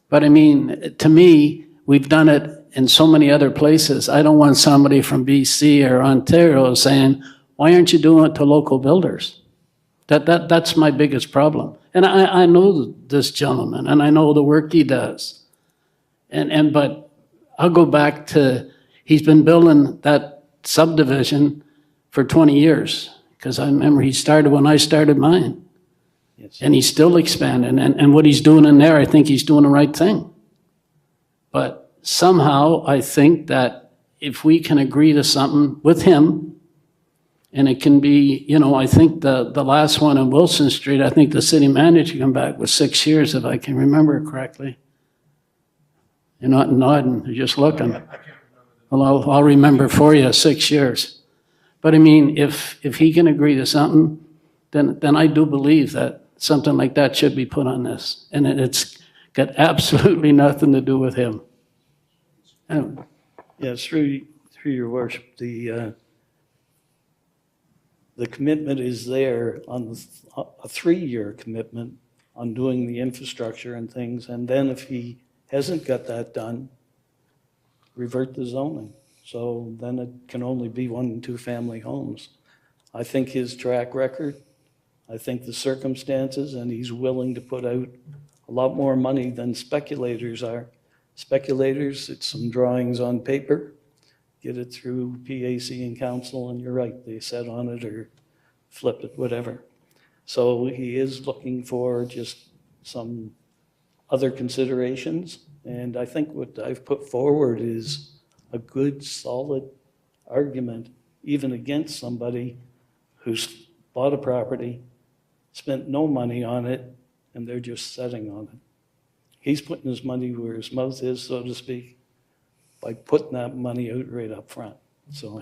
But I mean, to me, we've done it in so many other places. I don't want somebody from BC or Ontario saying, why aren't you doing it to local builders? That's my biggest problem. And I know this gentleman, and I know the work he does. But I'll go back to, he's been building that subdivision for 20 years, because I remember he started when I started mine. Yes. And he's still expanding, and what he's doing in there, I think he's doing the right thing. But somehow, I think that if we can agree to something with him, and it can be, I think the last one on Wilson Street, I think the city manager came back with 6 years, if I can remember correctly. You're not nodding, you're just looking. Well, I'll remember for you, 6 years. But I mean, if he can agree to something, then I do believe that something like that should be put on this. And it's got absolutely nothing to do with him. Anyway. Yeah, through your worship, the commitment is there on a 3-year commitment on doing the infrastructure and things, and then if he hasn't got that done, revert the zoning. So then it can only be 1 and 2 family homes. I think his track record, I think the circumstances, and he's willing to put out a lot more money than speculators are. Speculators, it's some drawings on paper, get it through PAC and council, and you're right, they set on it or flip it, whatever. So he is looking for just some other considerations, and I think what I've put forward is a good, solid argument, even against somebody who's bought a property, spent no money on it, and they're just sitting on it. He's putting his money where his mouth is, so to speak, by putting that money out right up front. So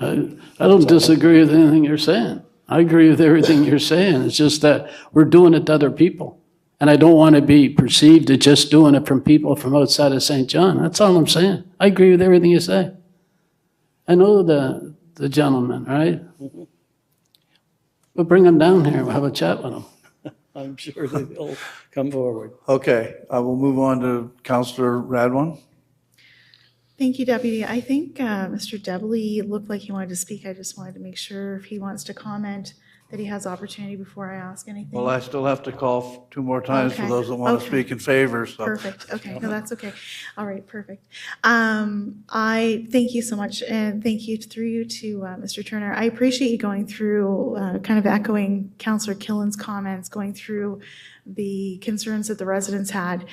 I don't disagree with anything you're saying. I agree with everything you're saying. It's just that we're doing it to other people. And I don't want to be perceived as just doing it from people from outside of St. John. That's all I'm saying. I agree with everything you say. I know the gentleman, right? But bring him down here. We'll have a chat with him. I'm sure they will come forward. Okay, I will move on to Councillor Radwan. Thank you, Deputy. I think Mr. Debley looked like he wanted to speak. I just wanted to make sure if he wants to comment that he has opportunity before I ask anything. Well, I still have to call 2 more times for Okay, those that want to okay. speak in favor, so. Perfect. Okay, no, that's okay. All right, perfect. I thank you so much, and thank you through you to Mr. Turner. I appreciate you going through, kind of echoing Councillor Killen's comments, going through the concerns that the residents had.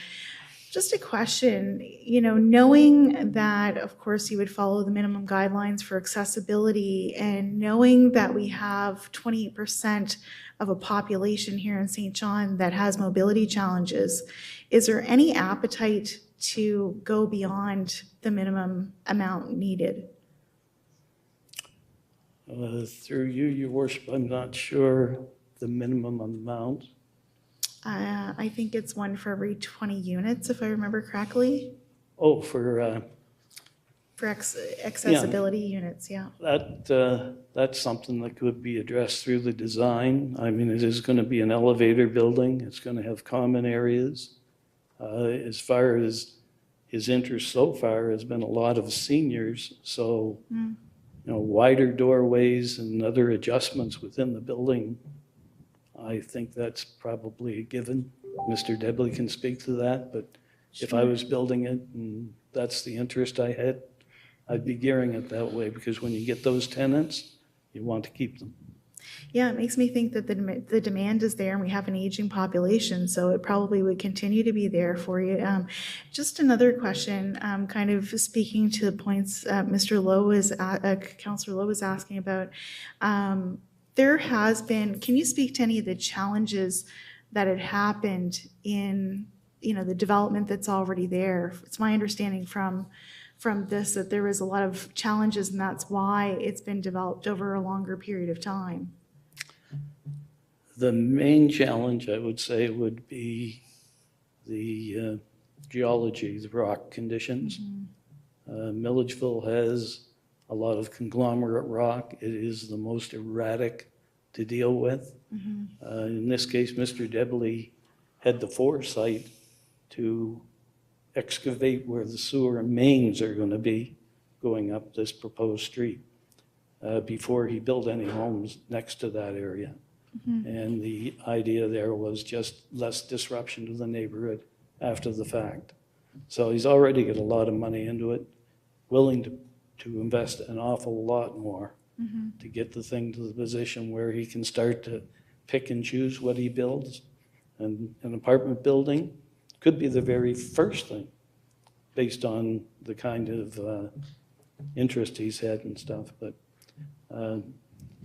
Just a question, knowing that, of course, you would follow the minimum guidelines for accessibility, and knowing that we have 28% of a population here in St. John that has mobility challenges, is there any appetite to go beyond the minimum amount needed? Through you, Your Worship, I'm not sure the minimum amount. I think it's 1 for every 20 units, if I remember correctly, Oh, for accessibility units, yeah. that's something that could be addressed through the design. I mean, it is going to be an elevator building. It's going to have common areas. As far as his interest so far has been a lot of seniors, so wider doorways and other adjustments within the building. I think that's probably a given. Mr. Debley can speak to that, but if I was building it and that's the interest I had, I'd be gearing it that way, because when you get those tenants, you want to keep them. Yeah, it makes me think that the demand is there, and we have an aging population, so it probably would continue to be there for you. Just another question, kind of speaking to the points Mr. Lowe was, Councillor Lowe was asking about. There has been, can you speak to any of the challenges that had happened in, the development that's already there? It's my understanding from this that there was a lot of challenges, and that's why it's been developed over a longer period of time. The main challenge, I would say, would be the geology, the rock conditions. Milledgeville has a lot of conglomerate rock. It is the most erratic to deal with. In this case, Mr. Debley had the foresight to excavate where the sewer mains are going to be going up this proposed street before he built any homes next to that area. And the idea there was just less disruption to the neighborhood after the fact. So he's already got a lot of money into it, willing to invest an awful lot more to get the thing to the position where he can start to pick and choose what he builds. And an apartment building could be the very first thing based on the kind of interest he's had and stuff. But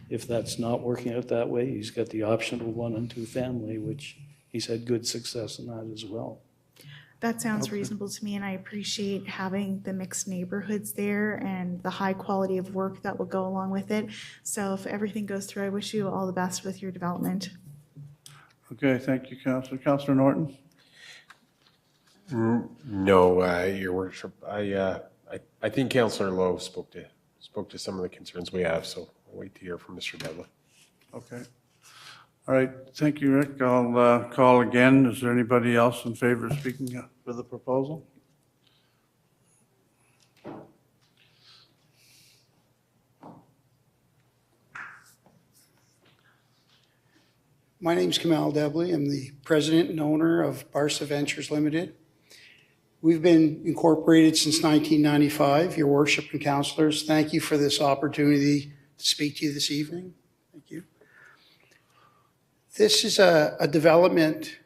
if that's not working out that way, he's got the option of 1 and 2 family, which he's had good success in that as well. That sounds reasonable to me, and I appreciate having the mixed neighborhoods there and the high quality of work that will go along with it. So if everything goes through, I wish you all the best with your development. Okay, thank you, Councillor. Councillor Norton? No, Your Worship. I think Councillor Lowe spoke to some of the concerns we have, so I'll wait to hear from Mr. Debley. Okay. All right, thank you, Rick. I'll call again. Is there anybody else in favor of speaking for the proposal? My name's Kamal Debley. I'm the president and owner of Barca Ventures Limited. We've been incorporated since 1995. Your worship and councilors, thank you for this opportunity to speak to you this evening. Thank you. This is a development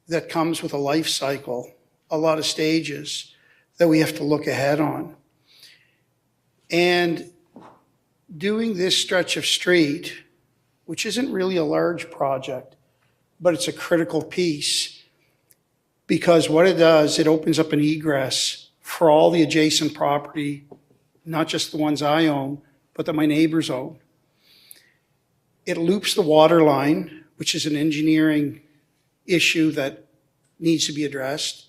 that comes with a life cycle, a lot of stages that we have to look ahead on. And doing this stretch of street, which isn't really a large project, but it's a critical piece, because what it does, it opens up an egress for all the adjacent property, not just the ones I own, but that my neighbors own. It loops the water line, which is an engineering issue that needs to be addressed.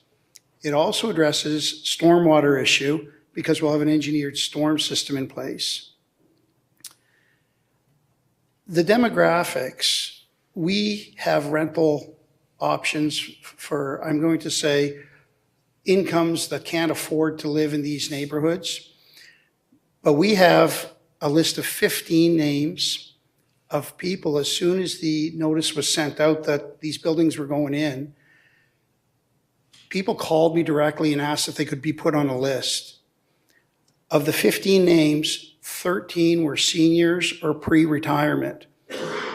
It also addresses stormwater issue, because we'll have an engineered storm system in place. The demographics, we have rental options for, I'm going to say, incomes that can't afford to live in these neighborhoods. But we have a list of 15 names of people. As soon as the notice was sent out that these buildings were going in, people called me directly and asked if they could be put on a list. Of the 15 names, 13 were seniors or pre-retirement.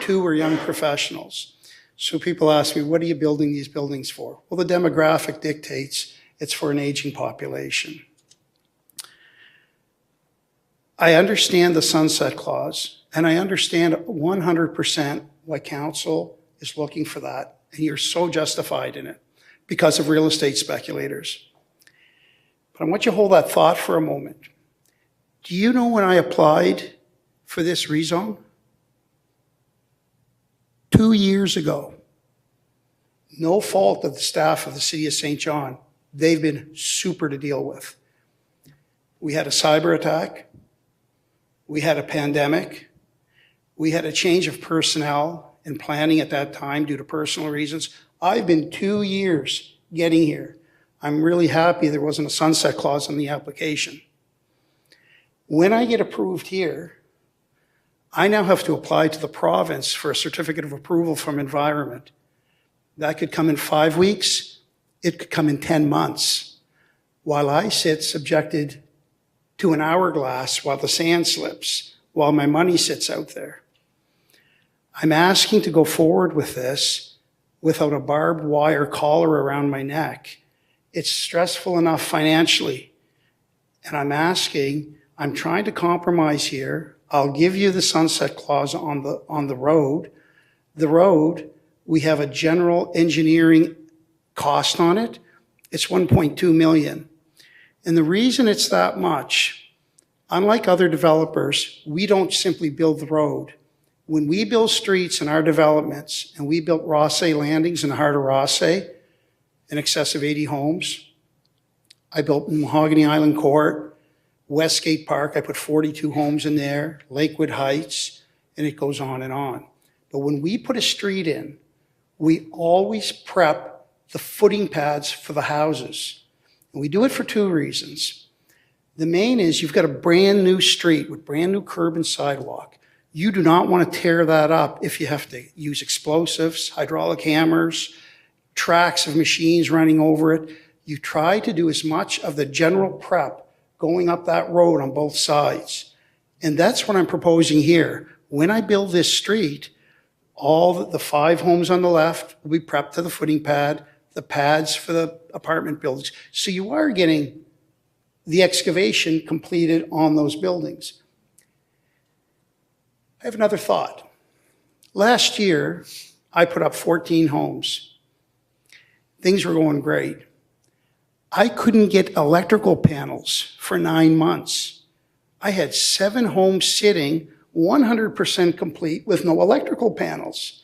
2 were young professionals. So people ask me, what are you building these buildings for? Well, the demographic dictates it's for an aging population. I understand the sunset clause, and I understand 100% why council is looking for that, and you're so justified in it because of real estate speculators. But I want you to hold that thought for a moment. Do you know when I applied for this rezone? 2 years ago. No fault of the staff of the City of St. John. They've been super to deal with. We had a cyber attack. We had a pandemic. We had a change of personnel and planning at that time due to personal reasons. I've been 2 years getting here. I'm really happy there wasn't a sunset clause on the application. When I get approved here, I now have to apply to the province for a certificate of approval from environment. That could come in 5 weeks. It could come in 10 months. While I sit subjected to an hourglass while the sand slips, while my money sits out there. I'm asking to go forward with this without a barbed wire collar around my neck. It's stressful enough financially. And I'm trying to compromise here. I'll give you the sunset clause on the road. The road, we have a general engineering cost on it. It's 1.2 million. And the reason it's that much, unlike other developers, we don't simply build the road. When we build streets in our developments, and we built Rossay Landings in the heart of Rossay, in excess of 80 homes. I built Mahogany Island Court, Westgate Park, I put 42 homes in there, Lakewood Heights, and it goes on and on. But when we put a street in, we always prep the footing pads for the houses. And we do it for 2 reasons. The main is you've got a brand new street with brand new curb and sidewalk. You do not want to tear that up if you have to use explosives, hydraulic hammers, tracks of machines running over it. You try to do as much of the general prep going up that road on both sides. And that's what I'm proposing here. When I build this street, all the 5 homes on the left will be prepped to the footing pad, the pads for the apartment buildings. So you are getting the excavation completed on those buildings. I have another thought. Last year, I put up 14 homes. Things were going great. I couldn't get electrical panels for 9 months. I had 7 homes sitting 100% complete with no electrical panels.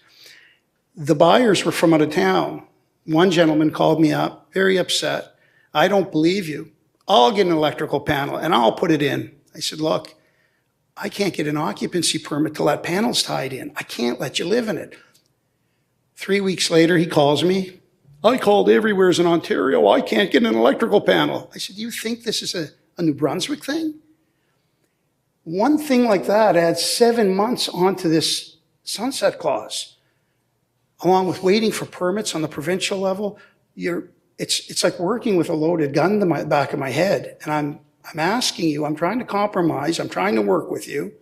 The buyers were from out of town. One gentleman called me up, very upset. I don't believe you. I'll get an electrical panel and I'll put it in. I said, look, I can't get an occupancy permit till that panel's tied in. I can't let you live in it. 3 weeks later, he calls me. I called everywheres in Ontario. I can't get an electrical panel. I said, do you think this is a New Brunswick thing? One thing like that adds 7 months onto this sunset clause. Along with waiting for permits on the provincial level, it's like working with a loaded gun to the back of my head. And I'm asking you, I'm trying to compromise, I'm trying to work with you.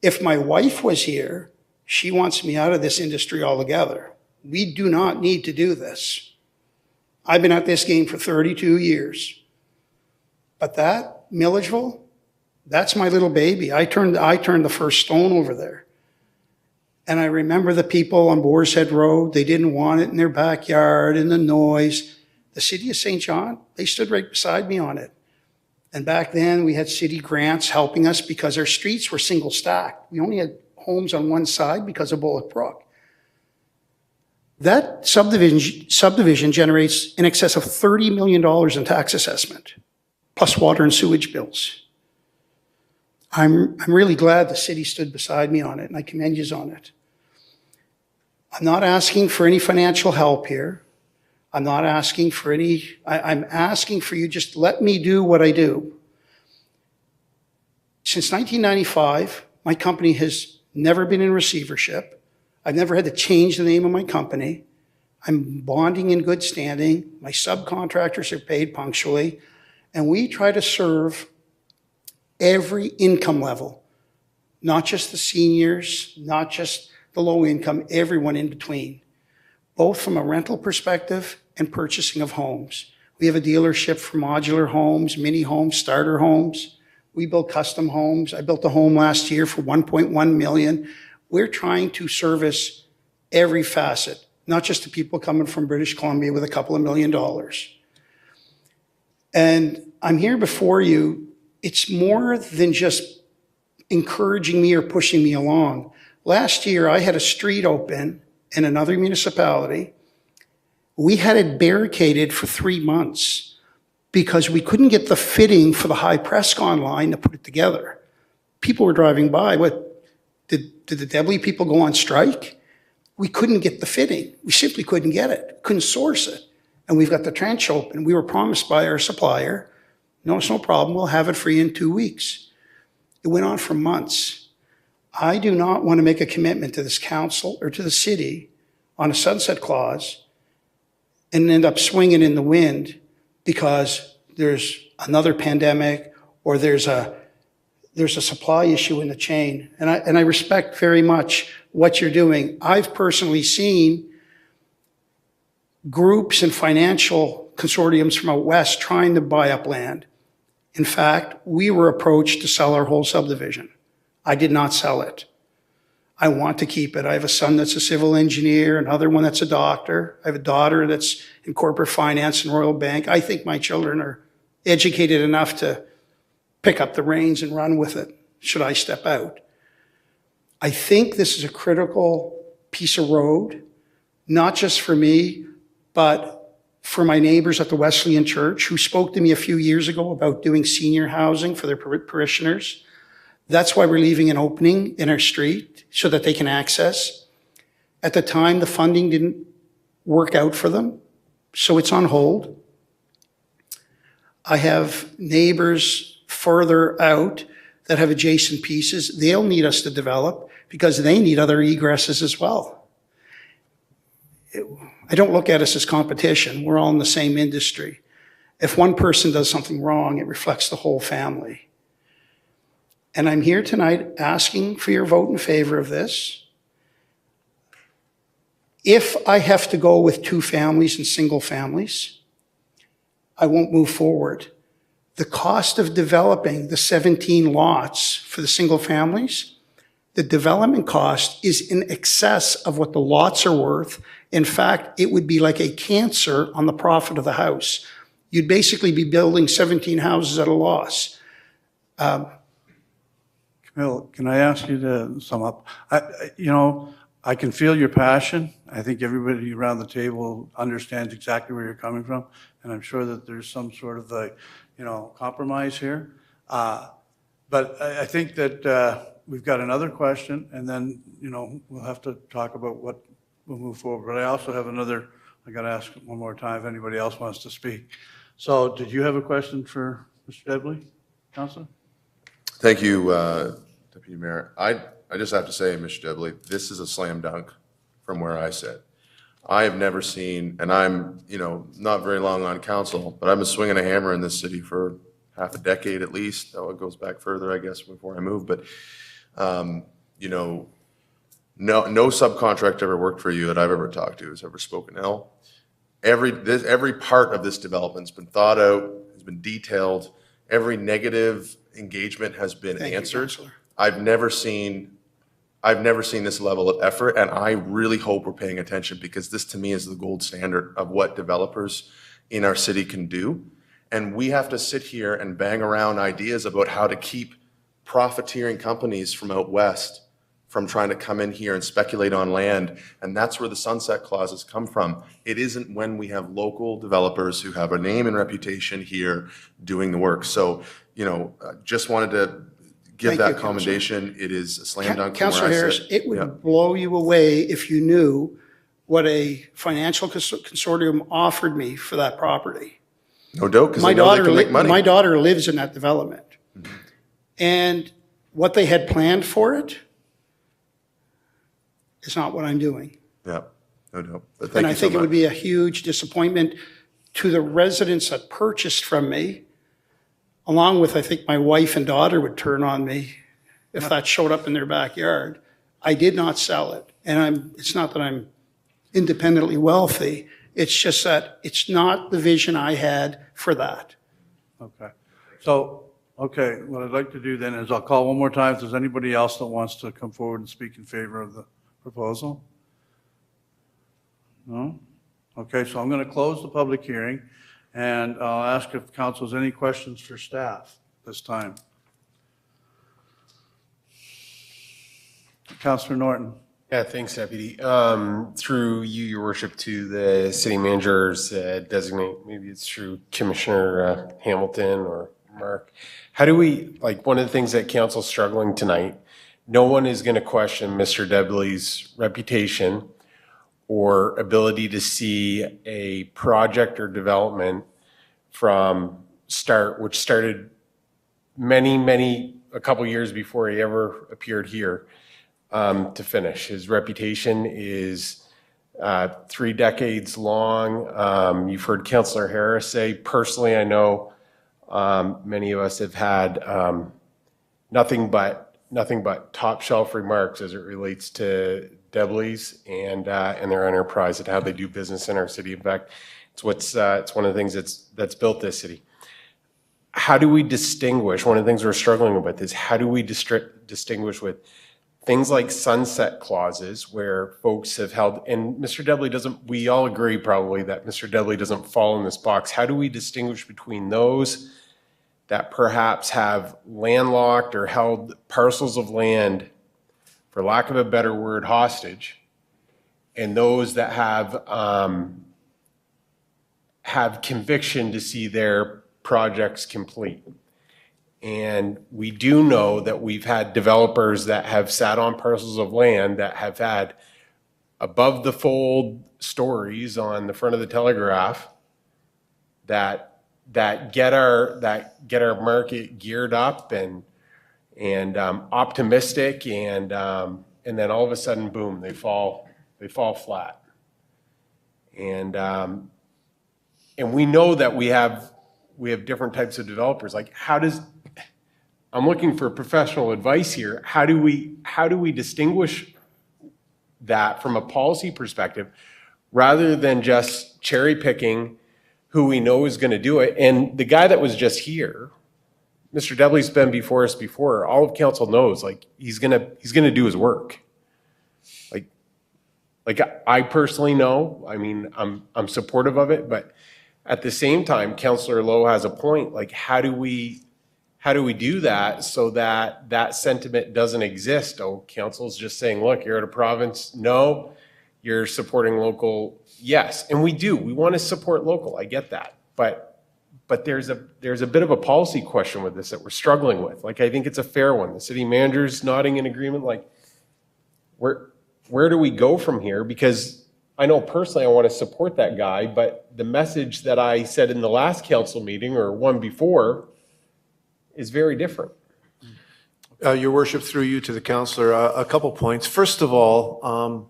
If my wife was here, she wants me out of this industry altogether. We do not need to do this. I've been at this game for 32 years. But that, Milledgeville, that's my little baby. I turned the first stone over there. And I remember the people on Boar's Head Road, they didn't want it in their backyard and the noise. The city of St. John, they stood right beside me on it. And back then we had city grants helping us because our streets were single stacked. We only had homes on one side because of Bullock Brook. That subdivision generates in excess of $30 million in tax assessment, plus water and sewage bills. I'm really glad the city stood beside me on it, and I commend you on it. I'm not asking for any financial help here. I'm not asking for any, I'm asking for you just let me do what I do. Since 1995, my company has never been in receivership. I've never had to change the name of my company. I'm bonding in good standing. My subcontractors are paid punctually. And we try to serve every income level, not just the seniors, not just the low income, everyone in between, both from a rental perspective and purchasing of homes. We have a dealership for modular homes, mini homes, starter homes. We build custom homes. I built a home last year for $1.1 million. We're trying to service every facet, not just the people coming from British Columbia with a couple of $1 million. And I'm here before you. It's more than just encouraging me or pushing me along. Last year, I had a street open in another municipality. We had it barricaded for 3 months because we couldn't get the fitting for the High Prescon line to put it together. People were driving by. What, did the Debly people go on strike? We couldn't get the fitting. We simply couldn't get it, couldn't source it. And we've got the trench open. We were promised by our supplier, no, it's no problem, we'll have it for you in 2 weeks. It went on for months. I do not want to make a commitment to this council or to the city on a sunset clause and end up swinging in the wind because there's another pandemic or there's a supply issue in the chain. And I respect very much what you're doing. I've personally seen groups and financial consortiums from out west trying to buy up land. In fact, we were approached to sell our whole subdivision. I did not sell it. I want to keep it. I have a son that's a civil engineer, another one that's a doctor. I have a daughter that's in corporate finance and Royal Bank. I think my children are educated enough to pick up the reins and run with it, should I step out. I think this is a critical piece of road, not just for me, but for my neighbors at the Wesleyan Church who spoke to me a few years ago about doing senior housing for their parishioners. That's why we're leaving an opening in our street so that they can access. At the time, the funding didn't work out for them, so it's on hold. I have neighbors further out that have adjacent pieces. They'll need us to develop because they need other egresses as well. I don't look at us as competition. We're all in the same industry. If one person does something wrong, it reflects the whole family. And I'm here tonight asking for your vote in favor of this. If I have to go with 2 families and single families, I won't move forward. The cost of developing the 17 lots for the single families, the development cost is in excess of what the lots are worth. In fact, it would be like a cancer on the profit of the house. You'd basically be building 17 houses at a loss. Camille, can I ask you to sum up? I can feel your passion. I think everybody around the table understands exactly where you're coming from, and I'm sure that there's some sort of compromise here. But I think that we've got another question, and then, we'll have to talk about what we'll move forward. But I also have another, I got to ask one more time if anybody else wants to speak. So did you have a question for Mr. Debley, Councilor? Thank you, Deputy Mayor. I just have to say, Mr. Debley, this is a slam dunk from where I sit. I have never seen, and I'm, not very long on council, but I've been swinging a hammer in this city for half a decade at least. Oh, it goes back further, I guess, before I moved. But, no subcontract ever worked for you that I've ever talked to has ever spoken ill. Every part of this development's been thought out, has been detailed. Every negative engagement has been answered. I've never seen this level of effort, and I really hope we're paying attention, because this to me is the gold standard of what developers in our city can do. And we have to sit here and bang around ideas about how to keep profiteering companies from out west from trying to come in here and speculate on land. And that's where the sunset clauses come from. It isn't when we have local developers who have a name and reputation here doing the work. So, just wanted to give that commendation. It is a slam dunk. Councillor Harris, it would blow you away if you knew what a financial consortium offered me for that property. No doubt, because they know they can make money. My daughter lives in that development. Mm-hmm. And what they had planned for it is not what I'm doing. Yeah, no doubt. But and I think it would be a huge disappointment to the residents that purchased from me, along with, I think my wife and daughter would turn on me if that showed up in their backyard. I did not sell it. And it's not that I'm independently wealthy. It's just that it's not the vision I had for that. Okay. So, what I'd like to do then is I'll call one more time if there's anybody else that wants to come forward and speak in favor of the proposal. No? Okay, so I'm going to close the public hearing, and I'll ask if council has any questions for staff this time. Councillor Norton. Yeah, thanks, Deputy. Through you, Your Worship, to the city manager's designate, maybe it's through Commissioner Hamilton or Mark. How do we, one of the things that council's struggling tonight, no one is going to question Mr. Debley's reputation or ability to see a project or development from start, which started a couple years before he ever appeared here, to finish. His reputation is 3 decades long. You've heard Councillor Harris say, personally, I know many of us have had nothing but top shelf remarks as it relates to Debley's and their enterprise and how they do business in our city. In fact, it's one of the things that's built this city. How do we distinguish? One of the things we're struggling with is how do we distinguish with things like sunset clauses where folks have held, and Mr. Debley doesn't, we all agree probably that Mr. Debley doesn't fall in this box. How do we distinguish between those that perhaps have landlocked or held parcels of land, for lack of a better word, hostage, and those that have conviction to see their projects complete? And we do know that we've had developers that have sat on parcels of land that have had above the fold stories on the front of the Telegraph that get our market geared up and optimistic, and then all of a sudden, boom, they fall flat. And we know that we have different types of developers. I'm looking for professional advice here. How do we distinguish that from a policy perspective, rather than just cherry picking who we know is going to do it? And the guy that was just here, Mr. Debley's been before us before. All of council knows, he's gonna do his work. I personally know. I mean, I'm supportive of it, but at the same time, Councillor Lowe has a point. How do we do that so that sentiment doesn't exist? Oh, council's just saying, look, you're at a province. No, you're supporting local. Yes, and we do. We want to support local. I get that. But But there's a bit of a policy question with this that we're struggling with. Like, I think it's a fair one. The city manager's nodding in agreement. Like, where do we go from here? Because I know personally I want to support that guy, but the message that I said in the last council meeting or one before is very different. Your worship, through you to the councillor, a couple points. First of all,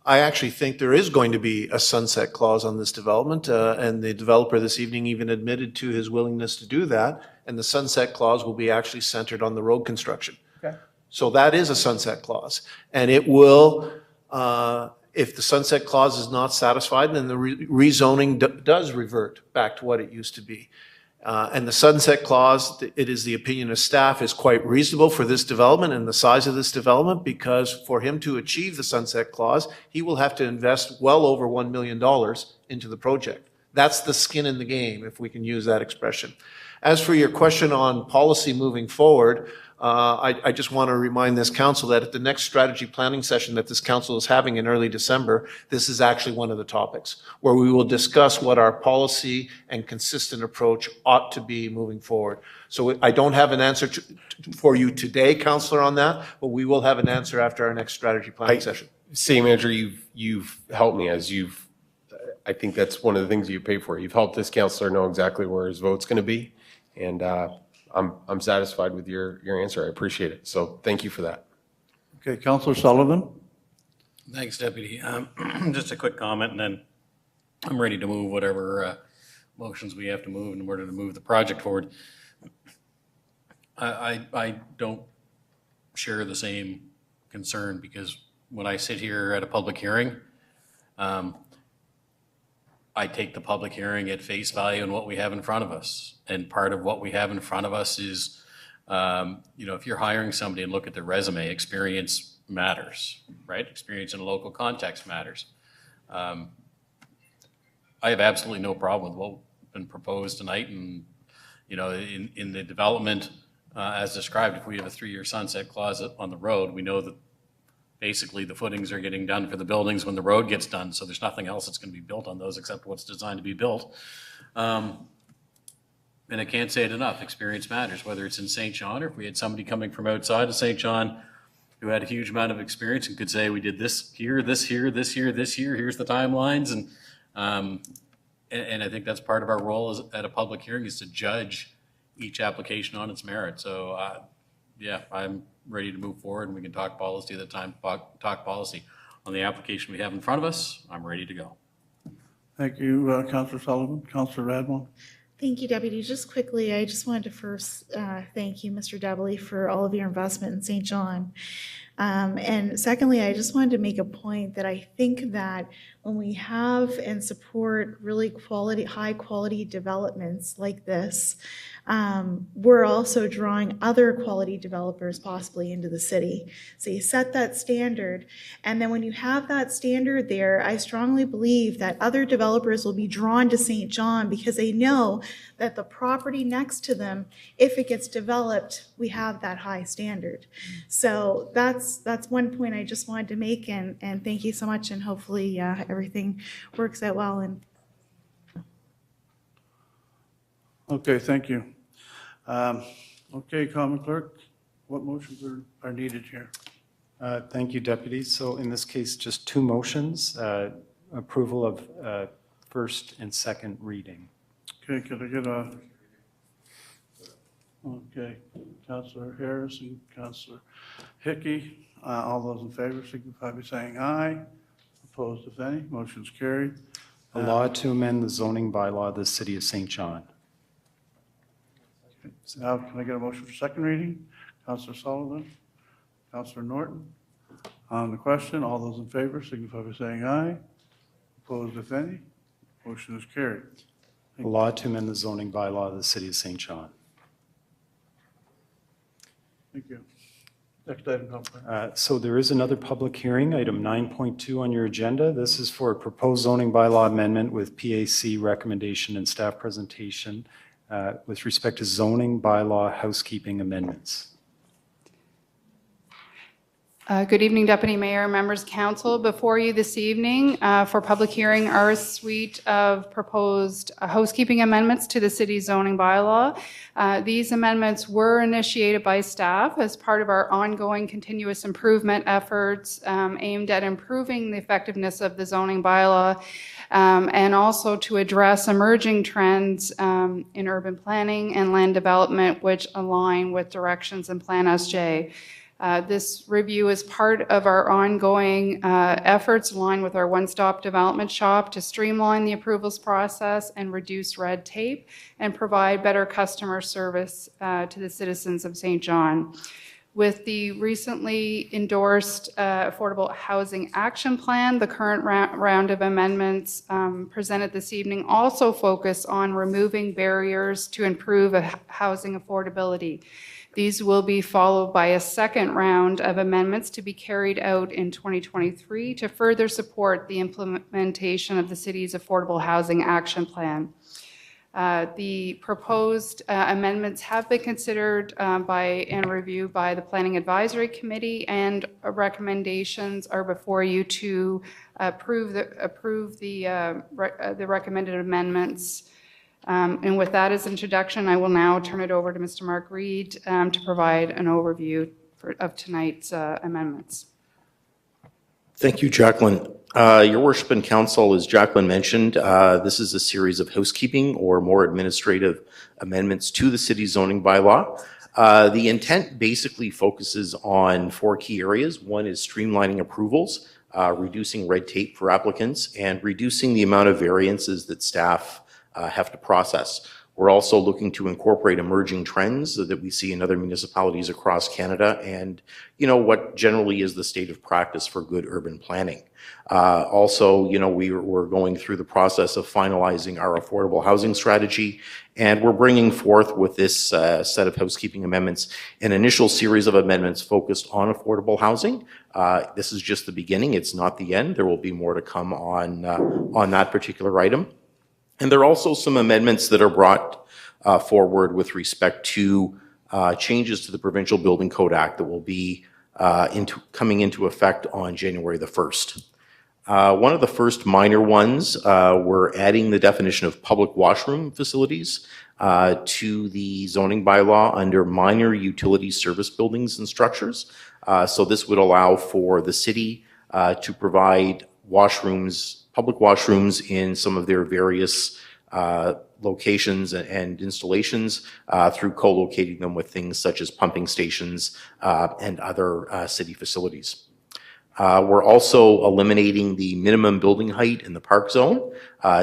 I actually think there is going to be a sunset clause on this development, and the developer this evening even admitted to his willingness to do that, and the sunset clause will be actually centered on the road construction. Okay. So that is a sunset clause, and it will, if the sunset clause is not satisfied, then the rezoning does revert back to what it used to be. And the sunset clause, it is the opinion of staff, is quite reasonable for this development and the size of this development, because for him to achieve the sunset clause, he will have to invest well over $1 million into the project. That's the skin in the game, if we can use that expression. As for your question on policy moving forward, I just want to remind this council that at the next strategy planning session that this council is having in early December, this is actually one of the topics where we will discuss what our policy and consistent approach ought to be moving forward. So I don't have an answer for you today, councillor, on that, but we will have an answer after our next strategy planning session. City manager, you've helped me I think that's one of the things you pay for. You've helped this councillor know exactly where his vote's going to be, and I'm satisfied with your answer. I appreciate it. So thank you for that. Okay, Councillor Sullivan. Thanks, Deputy. Just a quick comment, and then I'm ready to move whatever motions we have to move in order to move the project forward. I don't share the same concern, because when I sit here at a public hearing, I take the public hearing at face value and what we have in front of us. And part of what we have in front of us is, if you're hiring somebody and look at their resume, experience matters, right? Experience in a local context matters. I have absolutely no problem with what's been proposed tonight. And, in the development, as described, if we have a 3-year sunset clause on the road, we know that basically the footings are getting done for the buildings when the road gets done. So there's nothing else that's going to be built on those except what's designed to be built. And I can't say it enough, experience matters, whether it's in St. John or if we had somebody coming from outside of St. John who had a huge amount of experience and could say, we did this here, this here, this here, this here, here's the timelines. And I think that's part of our role at a public hearing, is to judge each application on its merit. So yeah, I'm ready to move forward, and we can talk policy at the time, talk policy. On the application we have in front of us, I'm ready to go. Thank you, Councillor Sullivan. Councillor Radwan. Thank you, Deputy. Just quickly, I just wanted to first thank you, Mr. Debelly, for all of your investment in St. John. And secondly, I just wanted to make a point that I think that when we have and support really high quality developments like this, we're also drawing other quality developers possibly into the city. So you set that standard, and then when you have that standard there, I strongly believe that other developers will be drawn to St. John because they know that the property next to them, if it gets developed, we have that high standard. So that's one point I just wanted to make, and thank you so much, and hopefully everything works out well. And Okay, thank you. Okay, Common Clerk, what motions are needed here? Thank you, Deputy. So in this case, just 2 motions, approval of first and second reading. Okay, could I get okay, Councillor Harris and Councillor Hickey, all those in favor signify by saying aye. Opposed, if any, motion's carried. A law to amend the zoning bylaw of the City of St. John. Now, can I get a motion for second reading? Councillor Sullivan, Councillor Norton. On the question, all those in favor signify by saying aye. Opposed, if any, motion is carried. A law to amend the zoning bylaw of the City of St. John. Thank you. Next item, Councillor. So there is another public hearing, item 9.2 on your agenda. This is for a proposed zoning bylaw amendment with PAC recommendation and staff presentation with respect to zoning bylaw housekeeping amendments. Good evening, Deputy Mayor, members of council. Before you this evening for public hearing are a suite of proposed housekeeping amendments to the city zoning bylaw. These amendments were initiated by staff as part of our ongoing continuous improvement efforts aimed at improving the effectiveness of the zoning bylaw and also to address emerging trends in urban planning and land development which align with directions in Plan SJ. This review is part of our ongoing efforts aligned with our one-stop development shop to streamline the approvals process and reduce red tape and provide better customer service to the citizens of St. John. With the recently endorsed Affordable Housing Action Plan, the current round of amendments presented this evening also focus on removing barriers to improve housing affordability. These will be followed by a second round of amendments to be carried out in 2023 to further support the implementation of the city's Affordable Housing Action Plan. The proposed amendments have been considered and reviewed by the Planning Advisory Committee, and recommendations are before you to approve the recommended amendments. And with that as introduction, I will now turn it over to Mr. Mark Reed to provide an overview of tonight's amendments. Thank you, Jacqueline. Your worship and council, as Jacqueline mentioned, this is a series of housekeeping or more administrative amendments to the city zoning bylaw. The intent basically focuses on 4 key areas. One is streamlining approvals, reducing red tape for applicants, and reducing the amount of variances that staff have to process. We're also looking to incorporate emerging trends that we see in other municipalities across Canada and, what generally is the state of practice for good urban planning. Also, we're going through the process of finalizing our affordable housing strategy, and we're bringing forth with this set of housekeeping amendments an initial series of amendments focused on affordable housing. This is just the beginning. It's not the end. There will be more to come on that particular item. And there are also some amendments that are brought forward with respect to changes to the Provincial Building Code Act that will be coming into effect on January the 1st. One of the first minor ones, we're adding the definition of public washroom facilities to the zoning bylaw under minor utility service buildings and structures. So this would allow for the city to provide public washrooms in some of their various locations and installations through co-locating them with things such as pumping stations and other city facilities. We're also eliminating the minimum building height in the park zone.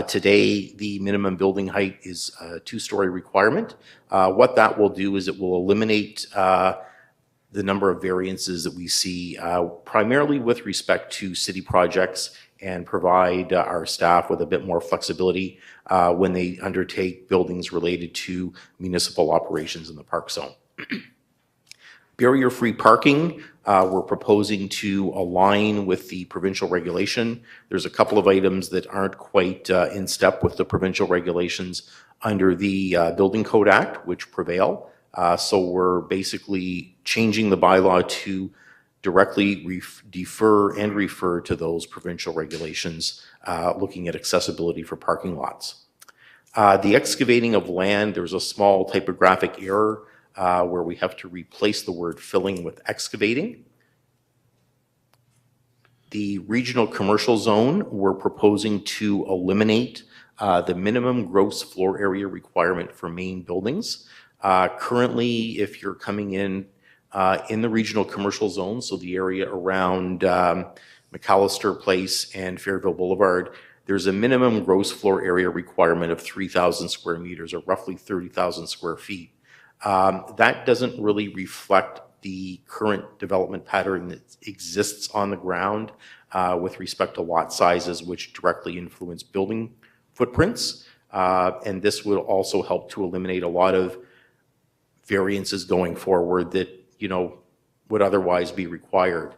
Today, the minimum building height is a 2-story requirement. What that will do is it will eliminate the number of variances that we see primarily with respect to city projects and provide our staff with a bit more flexibility when they undertake buildings related to municipal operations in the park zone. Barrier-free parking, we're proposing to align with the provincial regulation. There's a couple of items that aren't quite in step with the provincial regulations under the Building Code Act, which prevail. So we're basically changing the bylaw to directly defer and refer to those provincial regulations, looking at accessibility for parking lots. The excavating of land, there's a small typographic error where we have to replace the word filling with excavating. The regional commercial zone, we're proposing to eliminate the minimum gross floor area requirement for main buildings. Currently, if you're coming in the regional commercial zone, so the area around McAllister Place and Fairville Boulevard, there's a minimum gross floor area requirement of 3,000 square meters, or roughly 30,000 square feet. That doesn't really reflect the current development pattern that exists on the ground with respect to lot sizes, which directly influence building footprints. And this will also help to eliminate a lot of variances going forward that would otherwise be required.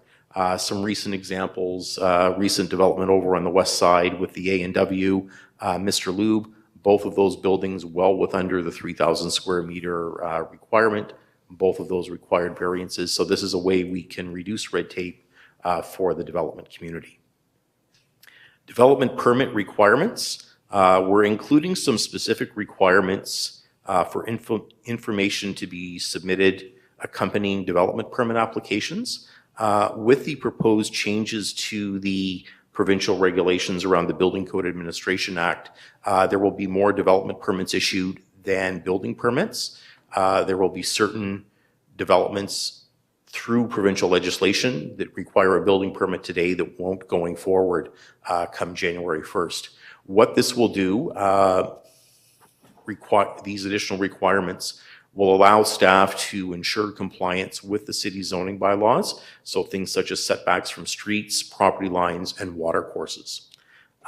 Some recent examples, recent development over on the west side with the A&W, Mr. Lube, both of those buildings well with under the 3,000 square meter requirement. both of those required variances. So this is a way we can reduce red tape for the development community. Development permit requirements. We're including some specific requirements for information to be submitted accompanying development permit applications. With the proposed changes to the provincial regulations around the Building Code Administration Act, there will be more development permits issued than building permits. There will be certain developments through provincial legislation that require a building permit today that won't going forward come January 1st. What this will do, these additional requirements will allow staff to ensure compliance with the city's zoning bylaws, so things such as setbacks from streets, property lines, and water courses.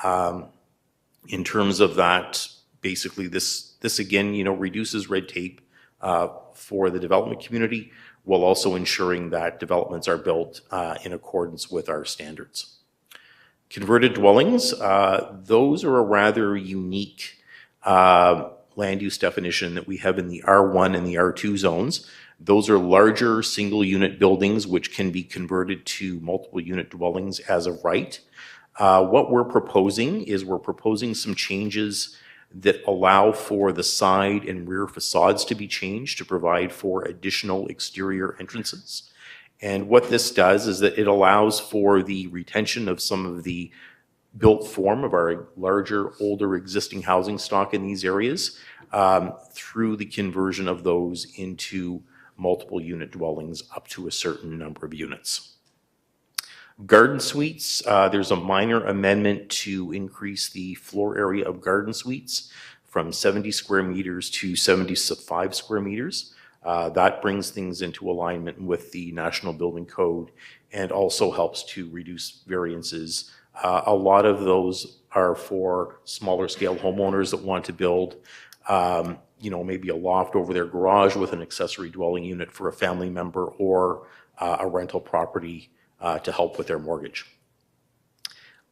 In terms of that, basically this again, reduces red tape for the development community, while also ensuring that developments are built in accordance with our standards. Converted dwellings, those are a rather unique land use definition that we have in the R1 and the R2 zones. Those are larger single unit buildings which can be converted to multiple unit dwellings as of right. What we're proposing is we're proposing some changes that allow for the side and rear facades to be changed to provide for additional exterior entrances. And what this does is that it allows for the retention of some of the built form of our larger, older existing housing stock in these areas through the conversion of those into multiple unit dwellings up to a certain number of units. Garden suites, there's a minor amendment to increase the floor area of garden suites from 70 square meters to 75 square meters. That brings things into alignment with the National Building Code and also helps to reduce variances. A lot of those are for smaller scale homeowners that want to build maybe a loft over their garage with an accessory dwelling unit for a family member or a rental property to help with their mortgage.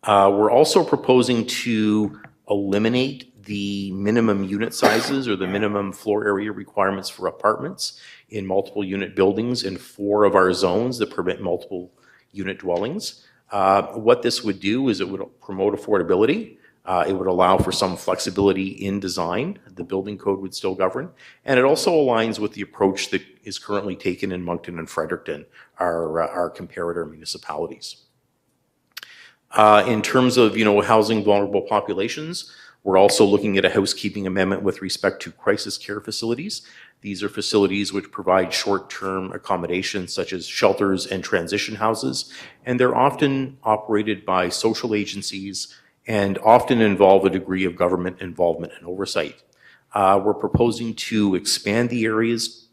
We're also proposing to eliminate the minimum unit sizes or the minimum floor area requirements for apartments in multiple unit buildings in 4 of our zones that permit multiple unit dwellings. What this would do is it would promote affordability. It would allow for some flexibility in design. The building code would still govern. And it also aligns with the approach that is currently taken in Moncton and Fredericton, our comparator municipalities. In terms of, housing vulnerable populations, we're also looking at a housekeeping amendment with respect to crisis care facilities. These are facilities which provide short-term accommodations such as shelters and transition houses, and they're often operated by social agencies and often involve a degree of government involvement and oversight. We're proposing to expand the areas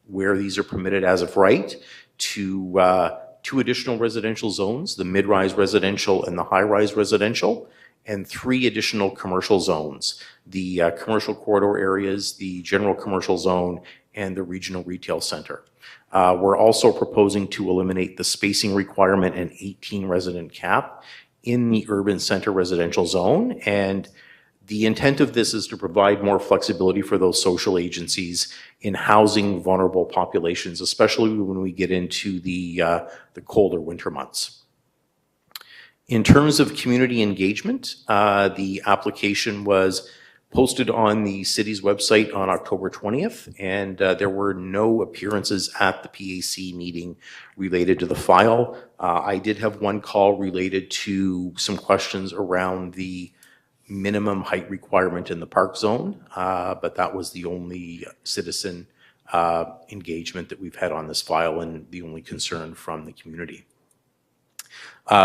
where these are permitted as of right to 2 additional residential zones, the mid-rise residential and the high-rise residential, and 3 additional commercial zones, the commercial corridor areas, the general commercial zone, and the regional retail center. We're also proposing to eliminate the spacing requirement and 18 resident cap in the urban center residential zone. And the intent of this is to provide more flexibility for those social agencies in housing vulnerable populations, especially when we get into the colder winter months. In terms of community engagement, the application was posted on the city's website on October 20th, and there were no appearances at the PAC meeting related to the file. I did have one call related to some questions around the minimum height requirement in the park zone, but that was the only citizen engagement that we've had on this file and the only concern from the community.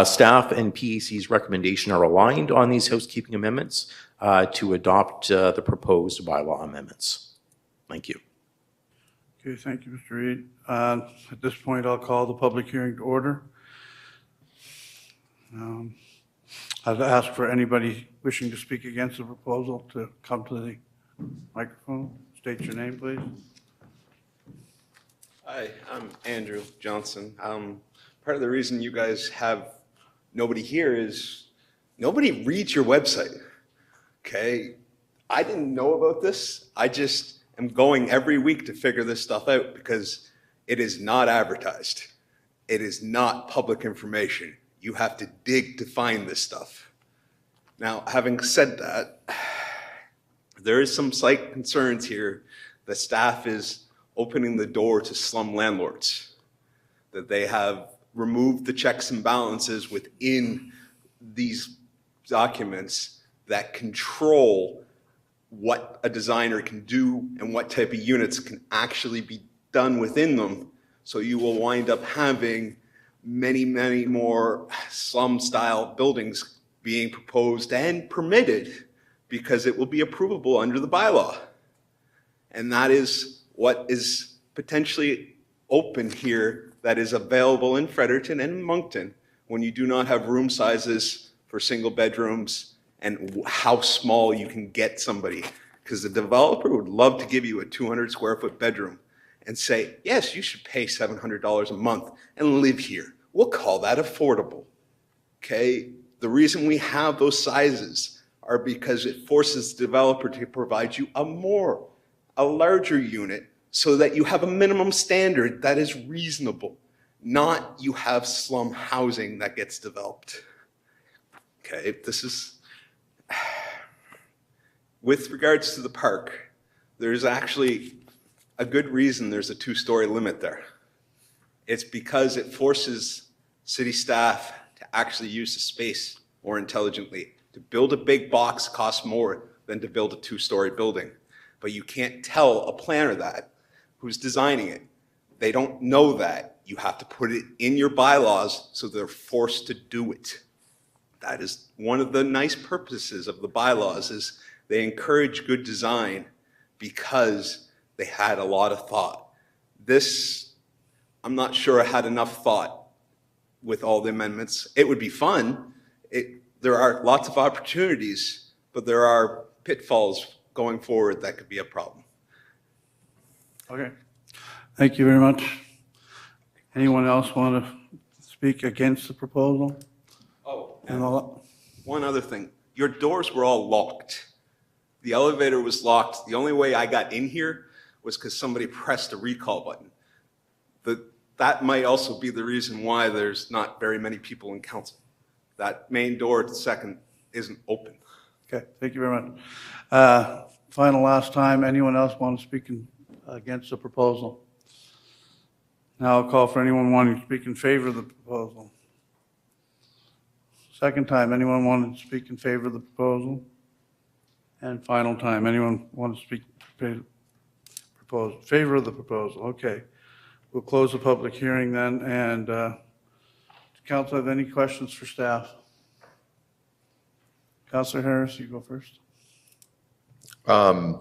Staff and PAC's recommendation are aligned on these housekeeping amendments to adopt the proposed bylaw amendments. Thank you. Okay, thank you, Mr. Reid. At this point, I'll call the public hearing to order. I'd ask for anybody wishing to speak against the proposal to come to the microphone. State your name, please. Hi, I'm Andrew Johnson. Part of the reason you guys have nobody here is nobody reads your website, okay? I didn't know about this. I just am going every week to figure this stuff out because it is not advertised. It is not public information. You have to dig to find this stuff. Now, having said that, there is some slight concerns here that staff is opening the door to slum landlords, that they have removed the checks and balances within these documents that control what a designer can do and what type of units can actually be done within them. So you will wind up having many, many more slum-style buildings being proposed and permitted because it will be approvable under the bylaw. And that is what is potentially open here that is available in Fredericton and Moncton when you do not have room sizes for single bedrooms and how small you can get somebody. Because the developer would love to give you a 200 square foot bedroom and say, yes, you should pay $700 a month and live here. We'll call that affordable, okay? The reason we have those sizes are because it forces the developer to provide you a larger unit so that you have a minimum standard that is reasonable, not you have slum housing that gets developed. Okay, this is, with regards to the park, there's actually a good reason there's a 2-story limit there. It's because it forces city staff to actually use the space more intelligently. To build a big box costs more than to build a 2-story building. But you can't tell a planner that who's designing it. They don't know that. You have to put it in your bylaws so they're forced to do it. That is one of the nice purposes of the bylaws, is they encourage good design because they had a lot of thought. This, I'm not sure I had enough thought with all the amendments. It would be fun. There are lots of opportunities, but there are pitfalls going forward that could be a problem. Okay. Thank you very much. Anyone else want to speak against the proposal? Oh, and one other thing. Your doors were all locked. The elevator was locked. The only way I got in here was because somebody pressed a recall button. That might also be the reason why there's not very many people in council. That main door at the second isn't open. Okay, thank you very much. Last time, anyone else want to speak against the proposal? Now I'll call for anyone wanting to speak in favor of the proposal. Second time, anyone wanting to speak in favor of the proposal? And final time, anyone want to speak in favor of the proposal? Okay. We'll close the public hearing then, and does council have any questions for staff? Councilor Harris, you go first.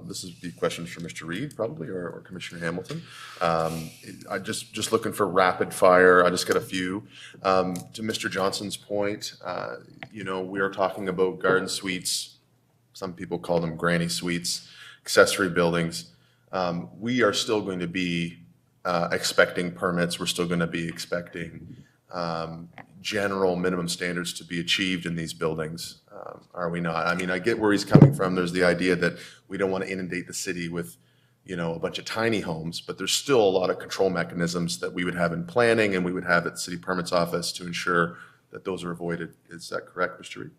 This is the questions for Mr. Reid, probably, or Commissioner Hamilton. I just looking for rapid fire. I just got a few. To Mr. Johnson's point, we are talking about garden suites. Some people call them granny suites, accessory buildings. We are still going to be expecting permits. We're still going to be expecting general minimum standards to be achieved in these buildings. Are we not? I mean, I get where he's coming from. There's the idea that we don't want to inundate the city with, a bunch of tiny homes, but there's still a lot of control mechanisms that we would have in planning and we would have at the city permits office to ensure that those are avoided. Is that correct, Mr. Reid?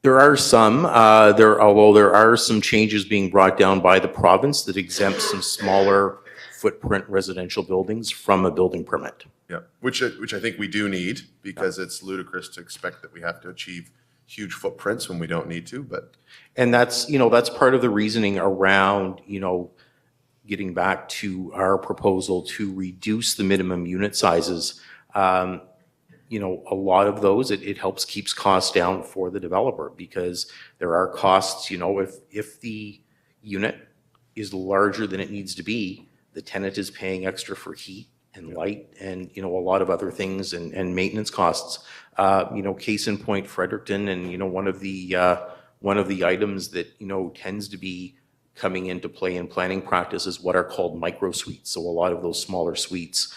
There are some, although there are some changes being brought down by the province that exempt some smaller footprint residential buildings from a building permit. Yeah, which I think we do need, because it's ludicrous to expect that we have to achieve huge footprints when we don't need to, but. And that's part of the reasoning around, getting back to our proposal to reduce the minimum unit sizes. A lot of those, it keeps costs down for the developer, because there are costs, if the unit is larger than it needs to be, the tenant is paying extra for heat and light and, a lot of other things and maintenance costs. Case in point, Fredericton, and, one of the items that, tends to be coming into play in planning practice is what are called micro suites. So a lot of those smaller suites,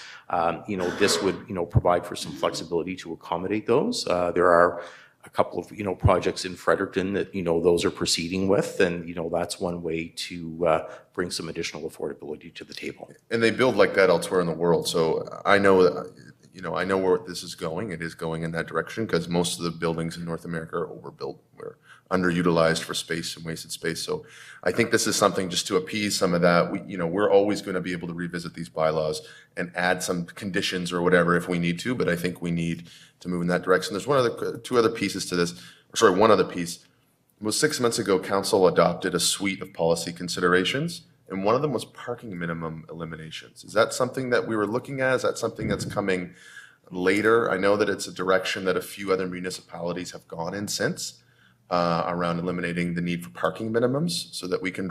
this would, provide for some flexibility to accommodate those. There are a couple of, projects in Fredericton that, those are proceeding with. And, that's one way to bring some additional affordability to the table. And they build like that elsewhere in the world. So I know, I know where this is going. It is going in that direction because most of the buildings in North America are overbuilt. We're underutilized for space and wasted space. So I think this is something just to appease some of that. We're always going to be able to revisit these bylaws and add some conditions or whatever if we need to, but I think we need to move in that direction. There's two other pieces to this. Sorry, one other piece. It was 6 months ago, council adopted a suite of policy considerations, and one of them was parking minimum eliminations. Is that something that we were looking at? Is that something that's coming later? I know that it's a direction that a few other municipalities have gone in since. Around eliminating the need for parking minimums so that we can,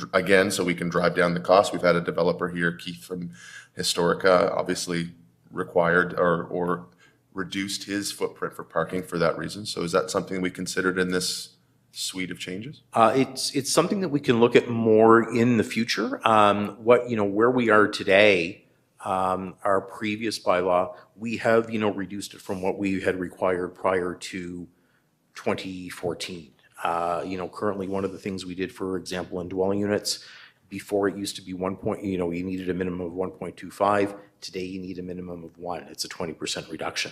so we can drive down the cost. We've had a developer here, Keith from Historica, obviously required or reduced his footprint for parking for that reason. So is that something we considered in this suite of changes? It's something that we can look at more in the future. Where we are today, our previous bylaw, we have, reduced it from what we had required prior to 2014. Currently one of the things we did, for example, in dwelling units, before it used to be you needed a minimum of 1.25. Today you need a minimum of 1. It's a 20% reduction.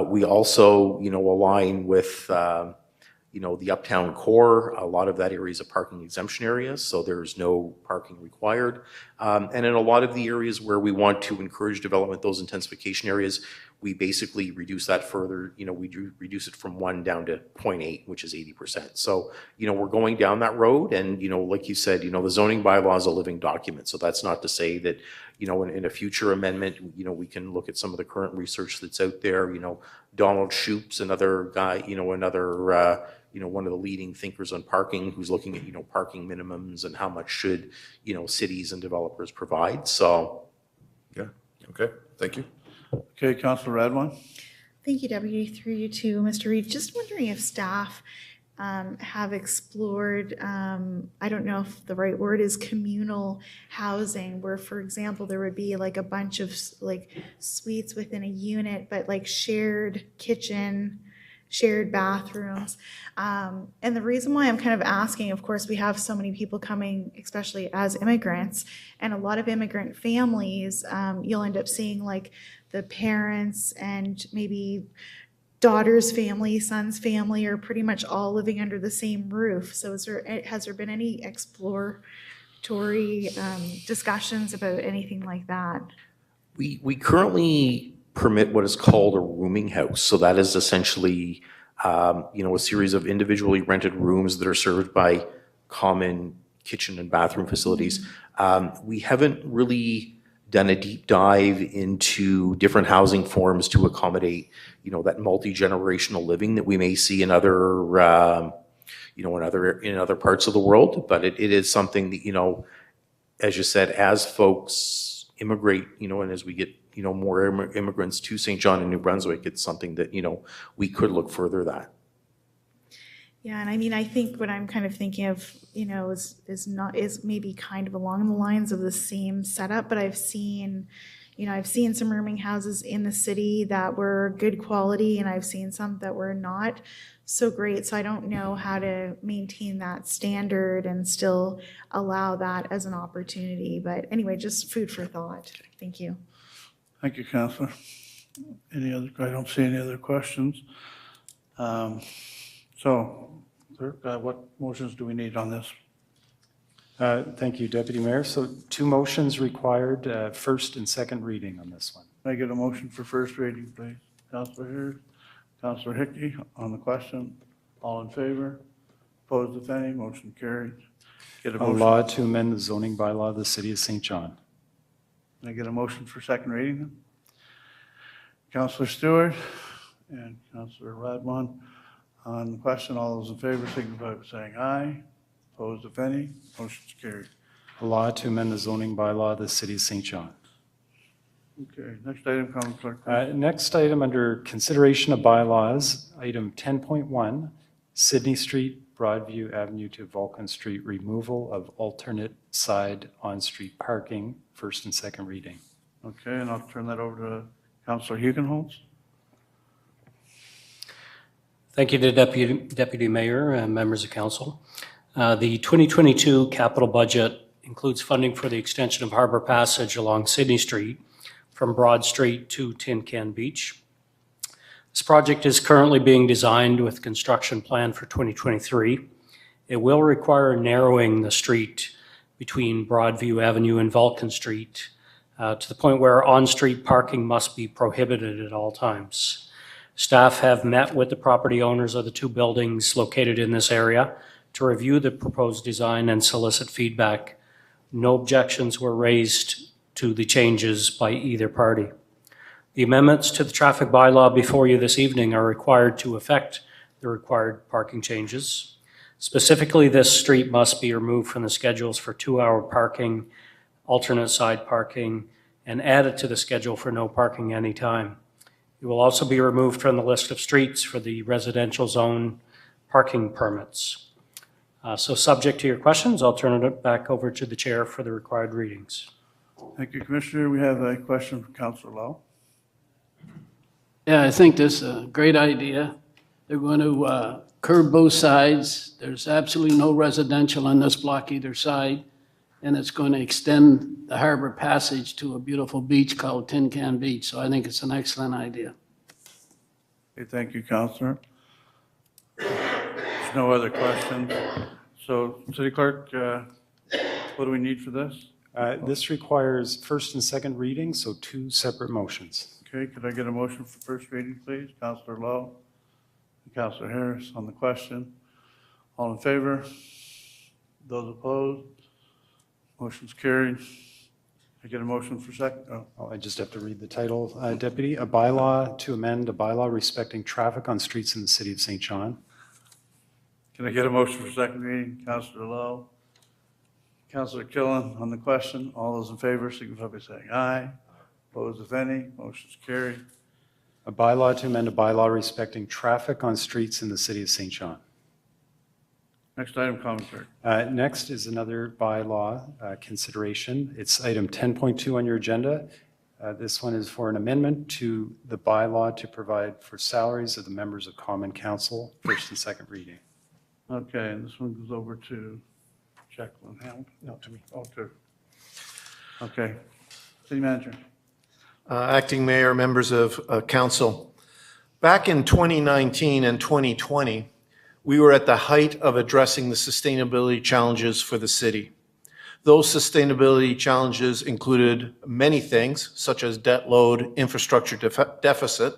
We also, align with, the uptown core. A lot of that area is a parking exemption area, so there's no parking required. And in a lot of the areas where we want to encourage development, those intensification areas, we basically reduce that further. We reduce it from 1 down to 0.8, which is 80%. So, we're going down that road. And, like you said, the zoning bylaw is a living document. So that's not to say that, in a future amendment, we can look at some of the current research that's out there. Donald Shoups, another guy, one of the leading thinkers on parking, who's looking at, parking minimums and how much should, cities and developers provide. So. Yeah. Okay. Thank you. Okay, Councillor Radwan. Thank you, Deputy. Through you to Mr. Reid. Just wondering if staff have explored, I don't know if the right word is communal housing, where, for example, there would be like a bunch of like suites within a unit, but like shared kitchen, shared bathrooms. And the reason why I'm kind of asking, of course, we have so many people coming, especially as immigrants, and a lot of immigrant families, you'll end up seeing like the parents and maybe daughter's family, son's family are pretty much all living under the same roof. So has there been any exploratory discussions about anything like that? We currently permit what is called a rooming house. So that is essentially, a series of individually rented rooms that are served by common kitchen and bathroom facilities. We haven't really done a deep dive into different housing forms to accommodate, that multi-generational living that we may see in other, in other parts of the world. But it is something that, as you said, as folks immigrate, and as we get, more immigrants to St. John and New Brunswick, it's something that, we could look further at. Yeah, and I mean, I think what I'm kind of thinking of, is maybe kind of along the lines of the same setup, but I've seen some rooming houses in the city that were good quality, and I've seen some that were not so great. So I don't know how to maintain that standard and still allow that as an opportunity. But anyway, just food for thought. Thank you. Thank you, Councillor. I don't see any other questions. So, Clerk, what motions do we need on this? Thank you, Deputy Mayor. So 2 motions required, first and second reading on this one. Can I get a motion for first reading, please? Councillor Hird, Councillor Hickey on the question. All in favor? Opposed, if any? Motion carried. Get a A motion. law to amend the zoning bylaw of the City of St. John. Can I get a motion for second reading then? Councillor Stewart and Councillor Radwan. On the question, all those in favor signify by saying aye. Opposed, if any? Motion's carried. A law to amend the zoning bylaw of the City of St. John. Okay, next item, Councillor Clerk. Next item under consideration of bylaws, item 10.1, Sydney Street, Broadview Avenue to Vulcan Street, removal of alternate side on-street parking, first and second reading. Okay, and I'll turn that over to Councillor Hugenholz. Thank you to Deputy Mayor and members of council. The 2022 capital budget includes funding for the extension of Harbor Passage along Sydney Street from Broad Street to Tin Can Beach. This project is currently being designed with construction plan for 2023. It will require narrowing the street between Broadview Avenue and Vulcan Street to the point where on-street parking must be prohibited at all times. Staff have met with the property owners of the two buildings located in this area to review the proposed design and solicit feedback. No objections were raised to the changes by either party. The amendments to the traffic bylaw before you this evening are required to effect the required parking changes. Specifically, this street must be removed from the schedules for 2-hour parking, alternate side parking, and added to the schedule for no parking anytime. It will also be removed from the list of streets for the residential zone parking permits. So subject to your questions, I'll turn it back over to the chair for the required readings. Thank you, Commissioner. We have a question from Councillor Lowe. Yeah, I think this is a great idea. They're going to curb both sides. There's absolutely no residential on this block either side. And it's going to extend the Harbor Passage to a beautiful beach called Tin Can Beach. So I think it's an excellent idea. Okay, thank you, Councillor. There's no other questions. So, City Clerk, what do we need for this? This requires first and second reading, so 2 separate motions. Okay, could I get a motion for first reading, please? Councillor Lowe and Councillor Harris on the question. All in favor? Those opposed? Motion's carried. I get a motion for second? Oh, I just have to read the title, Deputy. A bylaw to amend a bylaw respecting traffic on streets in the city of St. John. Can I get a motion for second reading? Councillor Lowe. Councillor Killen on the question. All those in favor signify by saying aye. Opposed, if any. Motion's carried. A bylaw to amend a bylaw respecting traffic on streets in the city of St. John. Next item, commentary. Next is another bylaw consideration. It's item 10.2 on your agenda. This one is for an amendment to the bylaw to provide for salaries of the members of Common Council, first and second reading. Okay, and this one goes over to Jacqueline Hamilton. No, to me. Oh, to. Okay. City Manager. Acting Mayor, members of council. Back in 2019 and 2020, we were at the height of addressing the sustainability challenges for the city. Those sustainability challenges included many things, such as debt load, infrastructure deficit,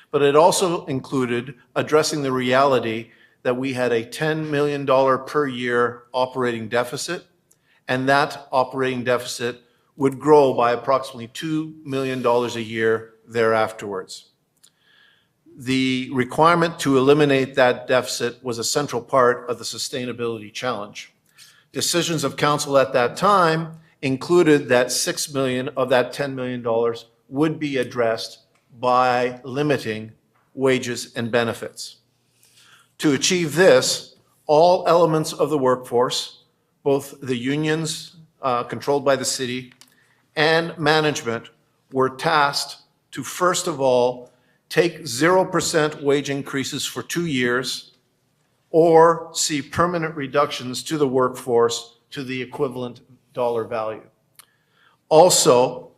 but it also included addressing the reality that we had a $10 million per year operating deficit, and that operating deficit would grow by approximately $2 million a year thereafterwards. The requirement to eliminate that deficit was a central part of the sustainability challenge. Decisions of council at that time included that $6 million of that $10 million would be addressed by limiting wages and benefits. To achieve this, all elements of the workforce, both the unions controlled by the city and management, were tasked to, first of all, take 0% wage increases for 2 years or see permanent reductions to the workforce to the equivalent dollar value. Also,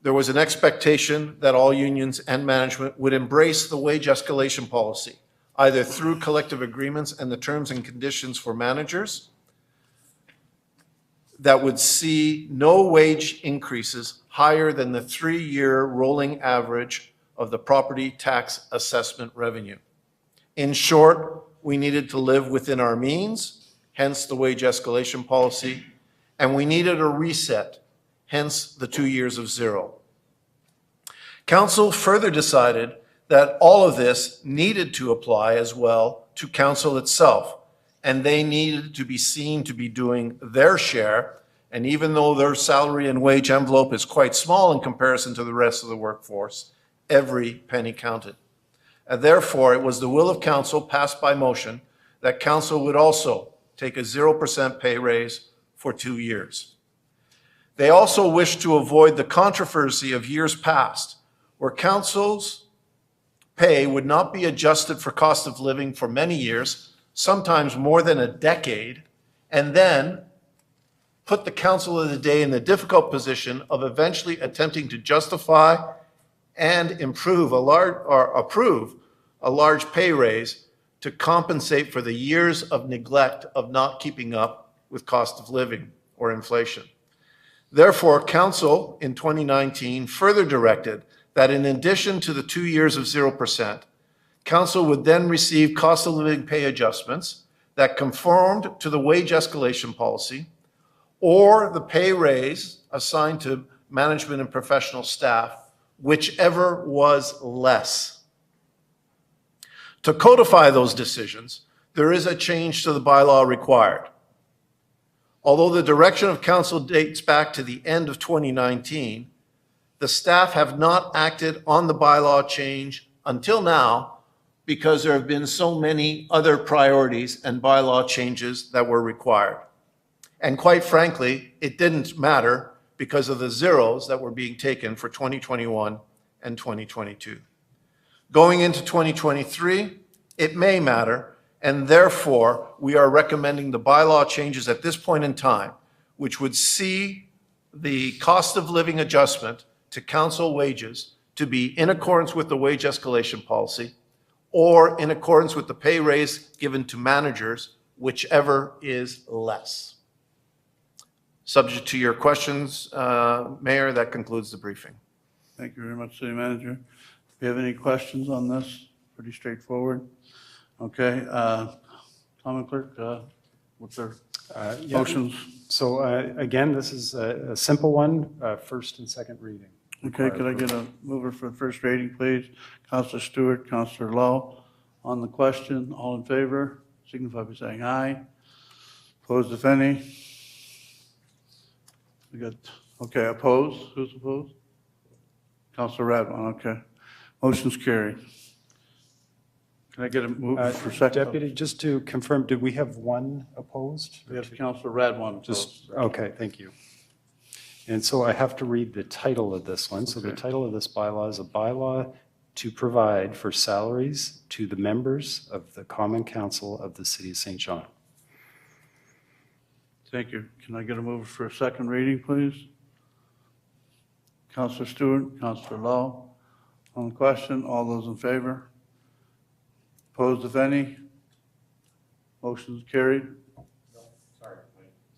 there was an expectation that all unions and management would embrace the wage escalation policy, either through collective agreements and the terms and conditions for managers that would see no wage increases higher than the 3-year rolling average of the property tax assessment revenue. In short, we needed to live within our means, hence the wage escalation policy, and we needed a reset, hence the 2 years of zero. Council further decided that all of this needed to apply as well to council itself, and they needed to be seen to be doing their share, and even though their salary and wage envelope is quite small in comparison to the rest of the workforce, every penny counted. And therefore, it was the will of council, passed by motion, that council would also take a 0% pay raise for 2 years. They also wished to avoid the controversy of years past, where councils pay would not be adjusted for cost of living for many years, sometimes more than a decade, and then put the council of the day in the difficult position of eventually attempting to justify and approve a large pay raise to compensate for the years of neglect of not keeping up with cost of living or inflation. Therefore, council in 2019 further directed that in addition to the 2 years of 0%, council would then receive cost of living pay adjustments that conformed to the wage escalation policy or the pay raise assigned to management and professional staff, whichever was less. To codify those decisions, there is a change to the bylaw required. Although the direction of council dates back to the end of 2019, the staff have not acted on the bylaw change until now because there have been so many other priorities and bylaw changes that were required. And quite frankly, it didn't matter because of the zeros that were being taken for 2021 and 2022. Going into 2023, it may matter, and therefore we are recommending the bylaw changes at this point in time, which would see the cost of living adjustment to council wages to be in accordance with the wage escalation policy or in accordance with the pay raise given to managers, whichever is less. Subject to your questions, Mayor, that concludes the briefing. Thank you very much, City Manager. Do you have any questions on this? Pretty straightforward. Okay, Common Clerk, what's their motions? So again, this is a simple one, first and second reading. Okay, could I get a mover for the first reading, please? Councilor Stewart, Councilor Lowe. On the question, all in favor, signify by saying aye. Opposed, if any? We got, okay, opposed? Who's opposed? Councilor Radwan, okay. Motion's carried. Can I get a move for second? Deputy, just to confirm, did we have one opposed? We have Councilor Radwan opposed. Just, okay, thank you. And so I have to read the title of this one. So the title of this bylaw is a bylaw to provide for salaries to the members of the Common Council of the City of St. John. Thank you. Can I get a mover for a second reading, please? Councilor Stewart, Councilor Lowe. On the question, all those in favor? Opposed, if any? Motion's carried. Sorry.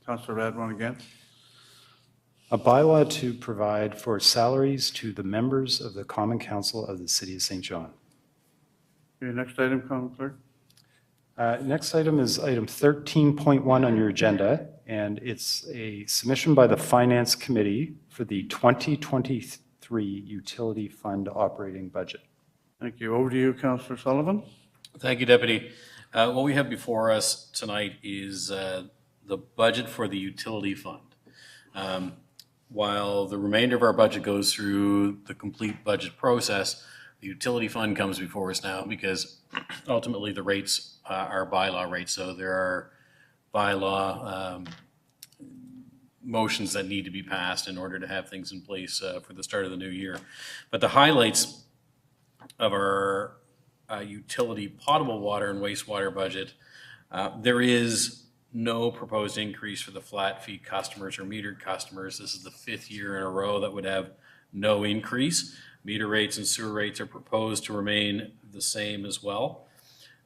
Councilor Radwan again. A bylaw to provide for salaries to the members of the Common Council of the City of St. John. Okay, next item, Common Clerk. Next item is item 13.1 on your agenda, and it's a submission by the Finance Committee for the 2023 Utility Fund operating budget. Thank you. Over to you, Councilor Sullivan. Thank you, Deputy. What we have before us tonight is the budget for the utility fund. While the remainder of our budget goes through the complete budget process, the utility fund comes before us now because ultimately the rates are bylaw rates. So there are bylaw motions that need to be passed in order to have things in place for the start of the new year. But the highlights of our utility potable water and wastewater budget, there is no proposed increase for the flat fee customers or metered customers. This is the 5th year in a row that would have no increase. Meter rates and sewer rates are proposed to remain the same as well.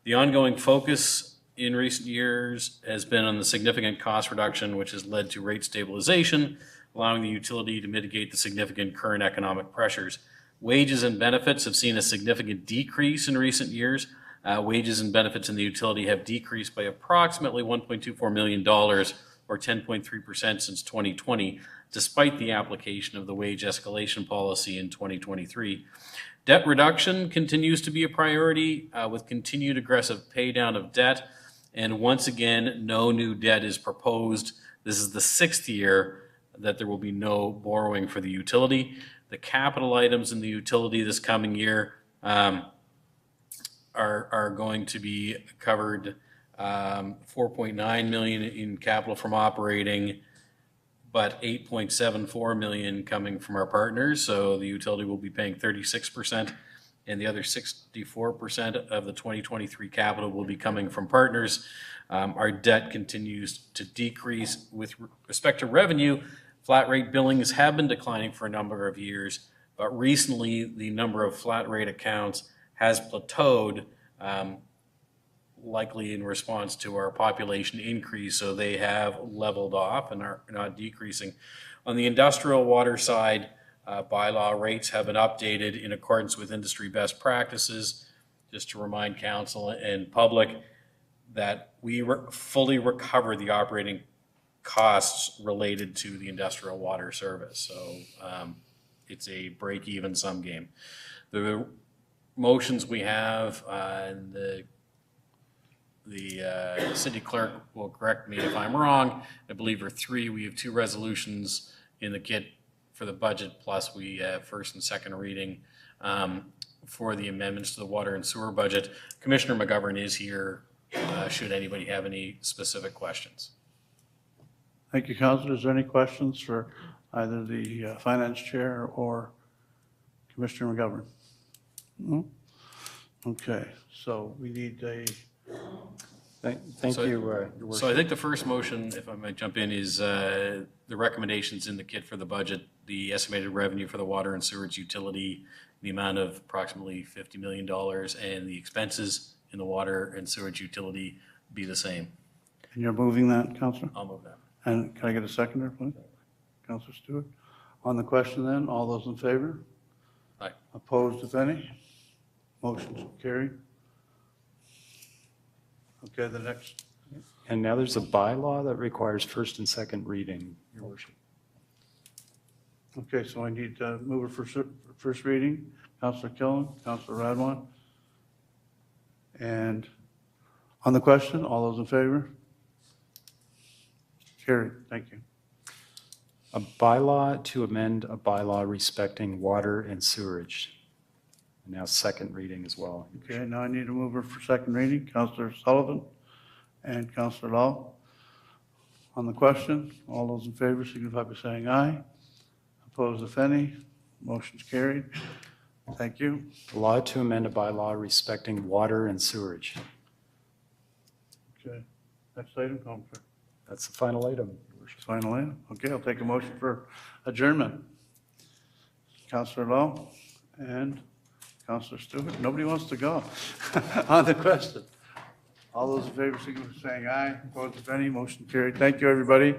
The ongoing focus in recent years has been on the significant cost reduction, which has led to rate stabilization, allowing the utility to mitigate the significant current economic pressures. Wages and benefits have seen a significant decrease in recent years. Wages and benefits in the utility have decreased by approximately $1.24 million, or 10.3% since 2020, despite the application of the wage escalation policy in 2023. Debt reduction continues to be a priority with continued aggressive pay down of debt. And once again, no new debt is proposed. This is the 6th year that there will be no borrowing for the utility. The capital items in the utility this coming year are going to be covered, $4.9 million in capital from operating, but $8.74 million coming from our partners. So the utility will be paying 36% and the other 64% of the 2023 capital will be coming from partners. Our debt continues to decrease. With respect to revenue, flat rate billings have been declining for a number of years, but recently the number of flat rate accounts has plateaued, likely in response to our population increase, so they have leveled off and are not decreasing. On the industrial water side, bylaw rates have been updated in accordance with industry best practices. Just to remind council and public that we fully recover the operating costs related to the industrial water service. So it's a break-even sum game. The motions we have, and the city clerk will correct me if I'm wrong, I believe are three. We have two resolutions in the kit for the budget, plus we have first and second reading for the amendments to the water and sewer budget. Commissioner McGovern is here, should anybody have any specific questions. Thank you, Councillor. Is there any questions for either the finance chair or Commissioner McGovern? No? Okay, so we need a... Thank you, Your Worship. So I think the first motion, if I might jump in, is the recommendations in the kit for the budget, the estimated revenue for the water and sewage utility, the amount of approximately $50 million, and the expenses in the water and sewage utility be the same. And you're moving that, Councillor? I'll move that. And can I get a seconder, please? Councillor Stewart. On the question then, all those in favor? Aye. Opposed, if any? Motion's carried. Okay, the next. And now there's a bylaw that requires first and second reading, Your Worship. Okay, so I need to move it for first reading. Councillor Killen, Councillor Radwan. And on the question, all those in favor? Carried. Thank you. A bylaw to amend a bylaw respecting water and sewerage. And now second reading as well. Okay, now I need a mover for second reading. Councillor Sullivan and Councillor Law. On the question, all those in favor signify by saying aye. Opposed, if any. Motion's carried. Thank you. Law to amend a bylaw respecting water and sewerage. Okay, next item, Councillor. That's the final item, Your Worship. Final item. Okay, I'll take a motion for adjournment. Councillor Law and Councillor Stewart. Nobody wants to go. On the question, all those in favor signify by saying aye. Opposed, if any. Motion carried. Thank you, everybody.